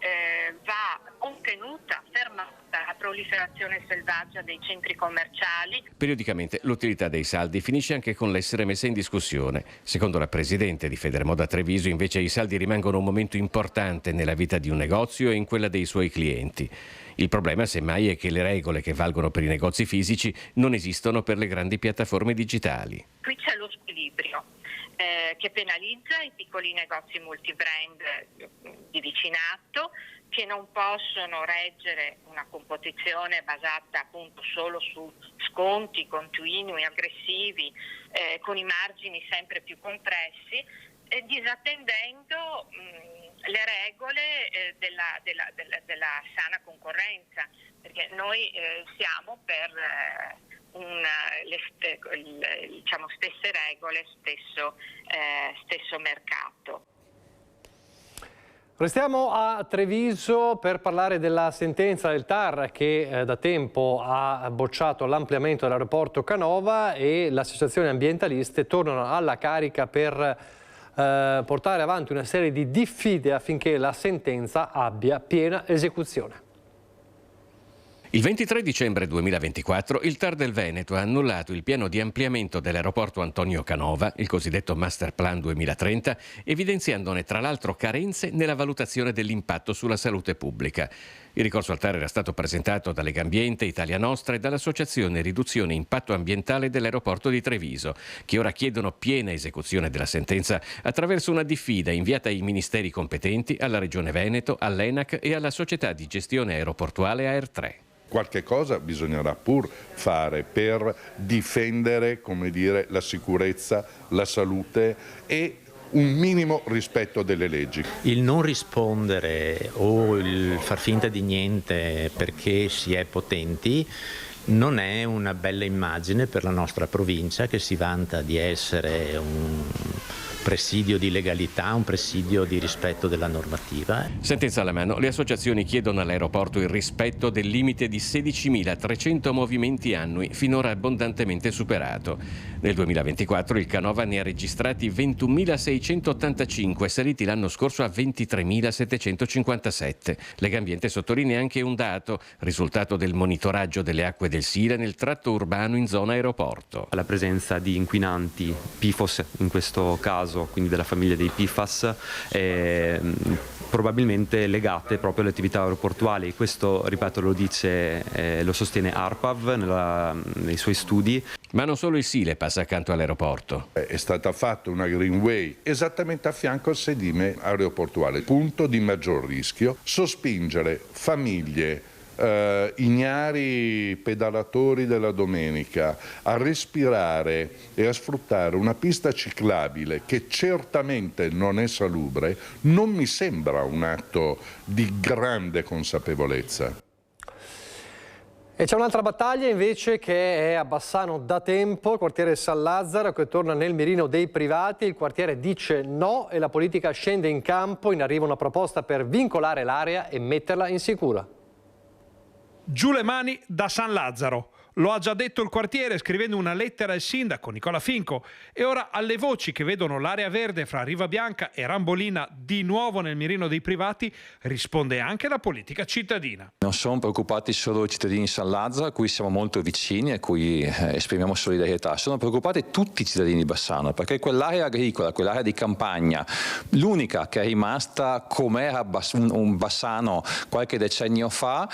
va contenuta, fermata la proliferazione selvaggia dei centri commerciali. Periodicamente l'utilità dei saldi finisce anche con l'essere messa in discussione. Secondo la presidente di Federmoda Treviso, invece, i saldi rimangono un momento importante nella vita di un negozio e in quella dei suoi clienti. Il problema, semmai, è che le regole che valgono per i negozi fisici non esistono per le grandi piattaforme digitali. Qui c'è lo squilibrio che penalizza i piccoli negozi multibrand di vicinato, che non possono reggere una competizione basata appunto solo su sconti continui, aggressivi, con i margini sempre più compressi, disattendendo le regole della sana concorrenza, perché noi siamo per stesse regole, stesso mercato. Restiamo a Treviso per parlare della sentenza del TAR che da tempo ha bocciato l'ampliamento dell'aeroporto Canova, e le associazioni ambientaliste tornano alla carica per portare avanti una serie di diffide affinché la sentenza abbia piena esecuzione. Il 23 dicembre 2024 il TAR del Veneto ha annullato il piano di ampliamento dell'aeroporto Antonio Canova, il cosiddetto Master Plan 2030, evidenziandone tra l'altro carenze nella valutazione dell'impatto sulla salute pubblica. Il ricorso al TAR era stato presentato da Legambiente, Italia Nostra e dall'Associazione Riduzione Impatto Ambientale dell'Aeroporto di Treviso, che ora chiedono piena esecuzione della sentenza attraverso una diffida inviata ai ministeri competenti, alla Regione Veneto, all'ENAC e alla società di gestione aeroportuale AR3. Qualche cosa bisognerà pur fare per difendere, come dire, la sicurezza, la salute e un minimo rispetto delle leggi. Il non rispondere o il far finta di niente perché si è potenti non è una bella immagine per la nostra provincia, che si vanta di essere un presidio di legalità, un presidio di rispetto della normativa. Sentenza alla mano, le associazioni chiedono all'aeroporto il rispetto del limite di 16.300 movimenti annui, finora abbondantemente superato. Nel 2024 il Canova ne ha registrati 21.685, saliti l'anno scorso a 23.757. Legambiente sottolinea anche un dato, risultato del monitoraggio delle acque del Sila nel tratto urbano in zona aeroporto. La presenza di inquinanti, PFOS in questo caso, quindi della famiglia dei PFAS, probabilmente legate proprio alle attività aeroportuali. Questo, ripeto, lo sostiene ARPAV nei suoi studi. Ma non solo il Sile passa accanto all'aeroporto. È stata fatta una greenway esattamente a fianco al sedime aeroportuale, punto di maggior rischio, sospingere famiglie, ignari pedalatori della domenica a respirare e a sfruttare una pista ciclabile che certamente non è salubre, non mi sembra un atto di grande consapevolezza. E c'è un'altra battaglia invece che è a Bassano da tempo, il quartiere San Lazzaro che torna nel mirino dei privati, il quartiere dice no e la politica scende in campo, in arrivo una proposta per vincolare l'area e metterla in sicura. Giù le mani da San Lazzaro. Lo ha già detto il quartiere scrivendo una lettera al sindaco Nicola Finco e ora alle voci che vedono l'area verde fra Riva Bianca e Rambolina di nuovo nel mirino dei privati risponde anche la politica cittadina. Non sono preoccupati solo i cittadini di San Lazzaro a cui siamo molto vicini e a cui esprimiamo solidarietà, sono preoccupati tutti i cittadini di Bassano perché quell'area agricola, quell'area di campagna, l'unica che è rimasta com'era un Bassano qualche decennio fa,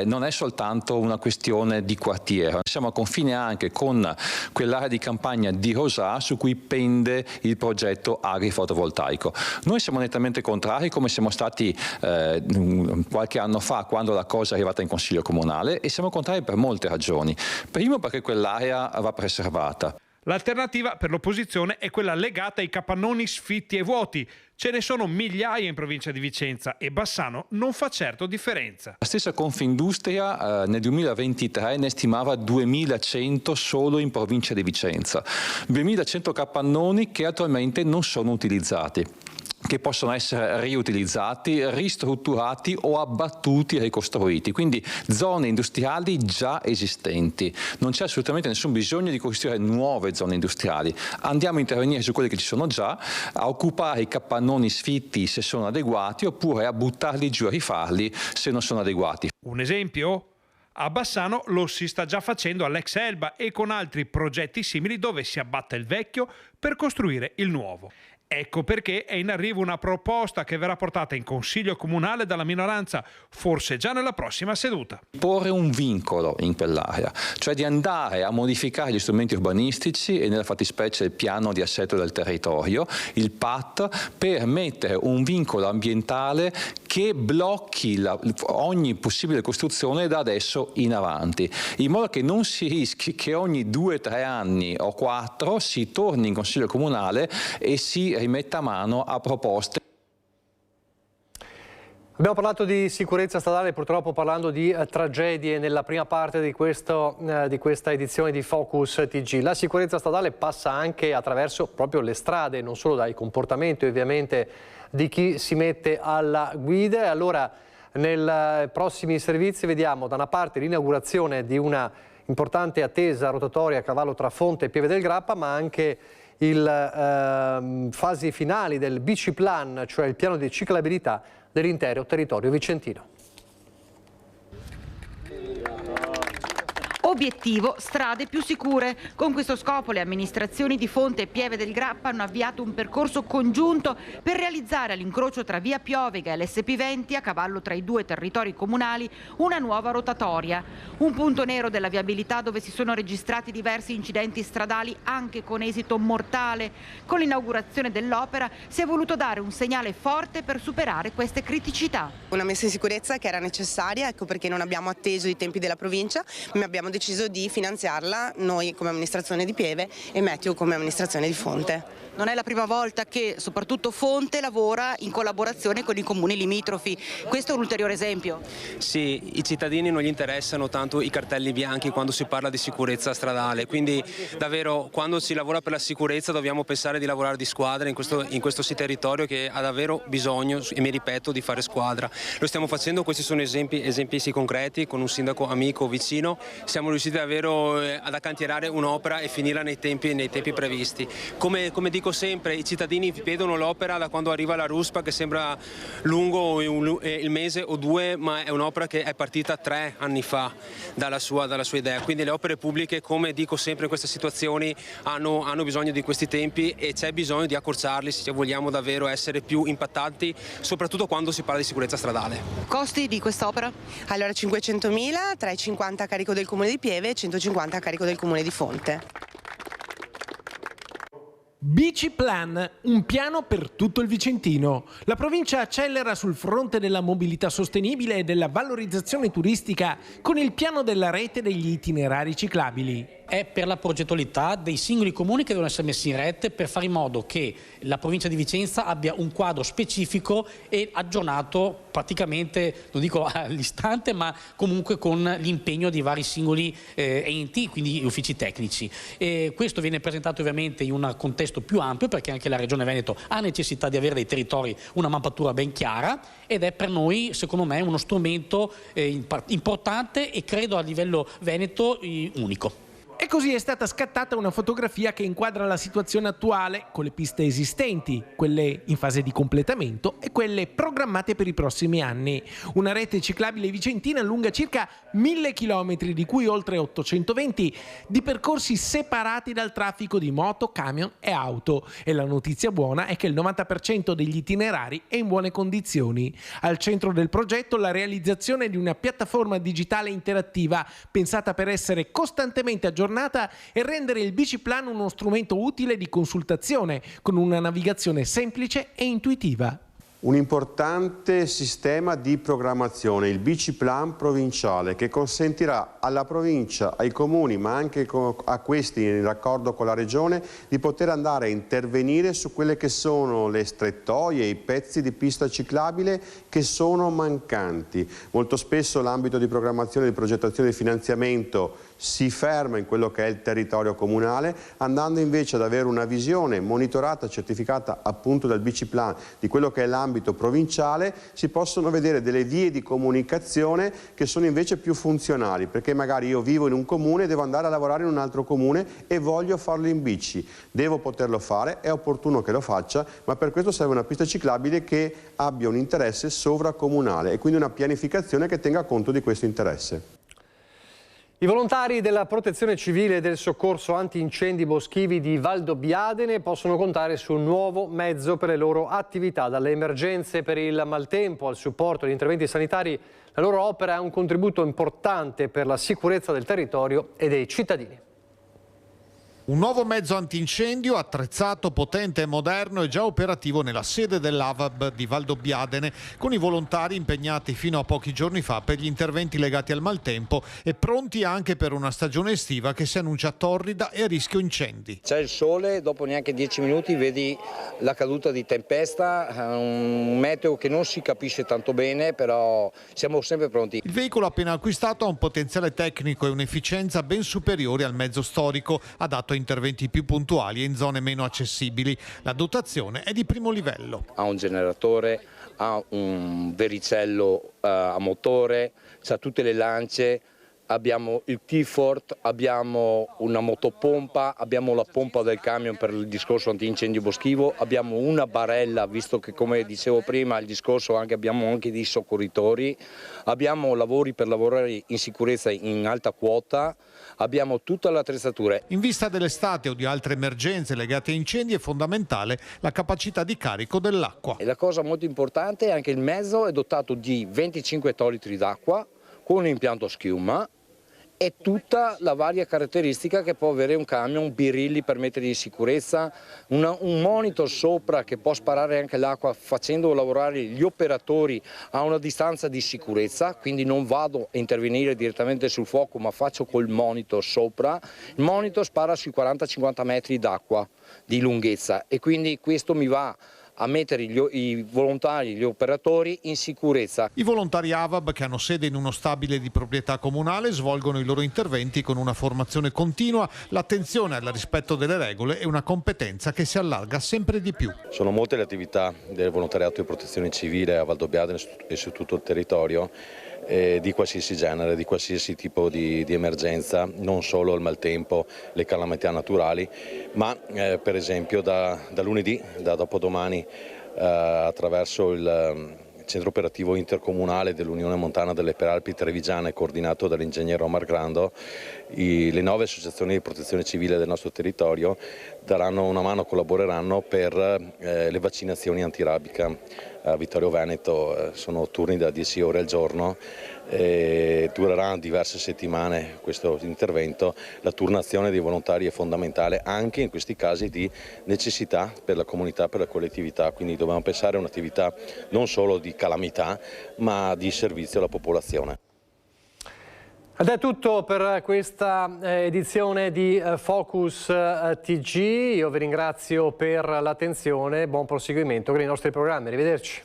non è soltanto una questione di quartiere. Siamo a confine anche con quell'area di campagna di Rosà su cui pende il progetto agrifotovoltaico. Noi siamo nettamente contrari come siamo stati qualche anno fa quando la cosa è arrivata in Consiglio Comunale e siamo contrari per molte ragioni. Primo perché quell'area va preservata. L'alternativa per l'opposizione è quella legata ai capannoni sfitti e vuoti. Ce ne sono migliaia in provincia di Vicenza e Bassano non fa certo differenza. La stessa Confindustria nel 2023 ne stimava 2100 solo in provincia di Vicenza. 2100 capannoni che attualmente non sono utilizzati, che possono essere riutilizzati, ristrutturati o abbattuti e ricostruiti, quindi zone industriali già esistenti. Non c'è assolutamente nessun bisogno di costruire nuove zone industriali. Andiamo a intervenire su quelle che ci sono già, a occupare i capannoni sfitti se sono adeguati oppure a buttarli giù e rifarli se non sono adeguati. Un esempio? A Bassano lo si sta già facendo all'ex Elba e con altri progetti simili dove si abbatte il vecchio per costruire il nuovo. Ecco perché è in arrivo una proposta che verrà portata in Consiglio Comunale dalla minoranza, forse già nella prossima seduta. Porre un vincolo in quell'area, cioè di andare a modificare gli strumenti urbanistici e nella fattispecie il piano di assetto del territorio, il PAT, per mettere un vincolo ambientale che blocchi ogni possibile costruzione da adesso in avanti, in modo che non si rischi che ogni 2-3 anni o 4 si torni in Consiglio Comunale e si rimetta mano a proposte. Abbiamo parlato di sicurezza stradale, purtroppo parlando di tragedie nella prima parte di questa edizione di Focus TG. La sicurezza stradale passa anche attraverso proprio le strade, non solo dai comportamenti ovviamente di chi si mette alla guida. E allora nei prossimi servizi vediamo da una parte l'inaugurazione di una importante attesa rotatoria a cavallo tra Fonte e Pieve del Grappa, ma anche fasi finali del Biciplan, cioè il piano di ciclabilità dell'intero territorio vicentino. Obiettivo: strade più sicure. Con questo scopo le amministrazioni di Fonte e Pieve del Grappa hanno avviato un percorso congiunto per realizzare all'incrocio tra via Piovega e l'SP20, a cavallo tra i due territori comunali, una nuova rotatoria. Un punto nero della viabilità dove si sono registrati diversi incidenti stradali anche con esito mortale. Con l'inaugurazione dell'opera si è voluto dare un segnale forte per superare queste criticità. Una messa in sicurezza che era necessaria, ecco perché non abbiamo atteso i tempi della provincia, ma abbiamo deciso di finanziarla noi come amministrazione di Pieve e Meteo come amministrazione di Fonte. Non è la prima volta che soprattutto Fonte lavora in collaborazione con i comuni limitrofi. Questo è un ulteriore esempio. Sì, i cittadini non gli interessano tanto i cartelli bianchi quando si parla di sicurezza stradale, quindi davvero quando si lavora per la sicurezza dobbiamo pensare di lavorare di squadra in questo territorio che ha davvero bisogno, e mi ripeto, di fare squadra. Lo stiamo facendo, questi sono esempi concreti con un sindaco amico vicino. Siamo riusciti davvero ad accantierare un'opera e finirla nei tempi previsti. Come dico sempre, i cittadini vedono l'opera da quando arriva la ruspa, che sembra lungo il mese o due, ma è un'opera che è partita 3 anni fa dalla sua idea. Quindi le opere pubbliche, come dico sempre in queste situazioni, hanno bisogno di questi tempi e c'è bisogno di accorciarli se vogliamo davvero essere più impattanti, soprattutto quando si parla di sicurezza stradale. Costi di quest'opera? Allora 500.000, tra i 50 a carico del Comune di Pieve Pieve e 150 a carico del comune di Fonte. Biciplan, un piano per tutto il Vicentino. La provincia accelera sul fronte della mobilità sostenibile e della valorizzazione turistica con il piano della rete degli itinerari ciclabili. È per la progettualità dei singoli comuni che devono essere messi in rete per fare in modo che la provincia di Vicenza abbia un quadro specifico e aggiornato praticamente, non dico all'istante, ma comunque con l'impegno di vari singoli enti, quindi uffici tecnici. Questo viene presentato ovviamente in un contesto più ampio, perché anche la Regione Veneto ha necessità di avere dei territori, una mappatura ben chiara, ed è per noi, secondo me, uno strumento importante e credo a livello veneto unico. E così è stata scattata una fotografia che inquadra la situazione attuale con le piste esistenti, quelle in fase di completamento e quelle programmate per i prossimi anni. Una rete ciclabile vicentina lunga circa 1000 km, di cui oltre 820 di percorsi separati dal traffico di moto, camion e auto. E la notizia buona è che il 90% degli itinerari è in buone condizioni. Al centro del progetto la realizzazione di una piattaforma digitale interattiva pensata per essere costantemente aggiornata e rendere il Biciplan uno strumento utile di consultazione con una navigazione semplice e intuitiva. Un importante sistema di programmazione, il Biciplan provinciale, che consentirà alla provincia, ai comuni, ma anche a questi in raccordo con la regione, di poter andare a intervenire su quelle che sono le strettoie, i pezzi di pista ciclabile che sono mancanti. Molto spesso l'ambito di programmazione, di progettazione e di finanziamento si ferma in quello che è il territorio comunale, andando invece ad avere una visione monitorata, certificata appunto dal Biciplan di quello che è l'ambito provinciale. Si possono vedere delle vie di comunicazione che sono invece più funzionali, perché magari io vivo in un comune, devo andare a lavorare in un altro comune e voglio farlo in bici. Devo poterlo fare, è opportuno che lo faccia, ma per questo serve una pista ciclabile che abbia un interesse sovracomunale e quindi una pianificazione che tenga conto di questo interesse. I volontari della Protezione Civile e del Soccorso Antincendi Boschivi di Valdobbiadene possono contare su un nuovo mezzo per le loro attività. Dalle emergenze per il maltempo al supporto agli interventi sanitari, la loro opera è un contributo importante per la sicurezza del territorio e dei cittadini. Un nuovo mezzo antincendio attrezzato, potente e moderno è già operativo nella sede dell'AVAB di Valdobbiadene, con i volontari impegnati fino a pochi giorni fa per gli interventi legati al maltempo e pronti anche per una stagione estiva che si annuncia torrida e a rischio incendi. C'è il sole, dopo neanche 10 minuti vedi la caduta di tempesta, un meteo che non si capisce tanto bene, però siamo sempre pronti. Il veicolo appena acquistato ha un potenziale tecnico e un'efficienza ben superiori al mezzo storico, adatto a interventi più puntuali e in zone meno accessibili. La dotazione è di primo livello. Ha un generatore, ha un vericello a motore, ha tutte le lance, abbiamo il T-Fort, abbiamo una motopompa, abbiamo la pompa del camion per il discorso antincendio boschivo, abbiamo una barella, visto che come dicevo prima il discorso abbiamo anche dei soccorritori, abbiamo lavori per lavorare in sicurezza in alta quota, abbiamo tutta l'attrezzatura. In vista dell'estate o di altre emergenze legate a incendi è fondamentale la capacità di carico dell'acqua. E la cosa molto importante è anche il mezzo è dotato di 25 ettolitri d'acqua con un impianto a schiuma e tutta la varia caratteristica che può avere un camion, birilli per mettere in sicurezza, un monitor sopra che può sparare anche l'acqua facendo lavorare gli operatori a una distanza di sicurezza, quindi non vado a intervenire direttamente sul fuoco ma faccio col monitor sopra. Il monitor spara sui 40-50 metri d'acqua di lunghezza e quindi questo mi va a mettere i volontari, gli operatori in sicurezza. I volontari AVAB, che hanno sede in uno stabile di proprietà comunale, svolgono i loro interventi con una formazione continua, l'attenzione al rispetto delle regole e una competenza che si allarga sempre di più. Sono molte le attività del volontariato di protezione civile a Valdobbiadene e su tutto il territorio, di qualsiasi genere, di qualsiasi tipo di emergenza, non solo il maltempo, le calamità naturali, ma per esempio da lunedì, da dopodomani, attraverso il centro operativo intercomunale dell'Unione Montana delle Prealpi Trevigiane, coordinato dall'ingegnere Omar Grando, le 9 associazioni di protezione civile del nostro territorio daranno una mano, collaboreranno per le vaccinazioni antirabica a Vittorio Veneto. Sono turni da 10 ore al giorno, durerà diverse settimane questo intervento. La turnazione dei volontari è fondamentale anche in questi casi di necessità per la comunità, per la collettività, quindi dobbiamo pensare a un'attività non solo di calamità ma di servizio alla popolazione. Ed è tutto per questa edizione di Focus TG, io vi ringrazio per l'attenzione, buon proseguimento con i nostri programmi, arrivederci.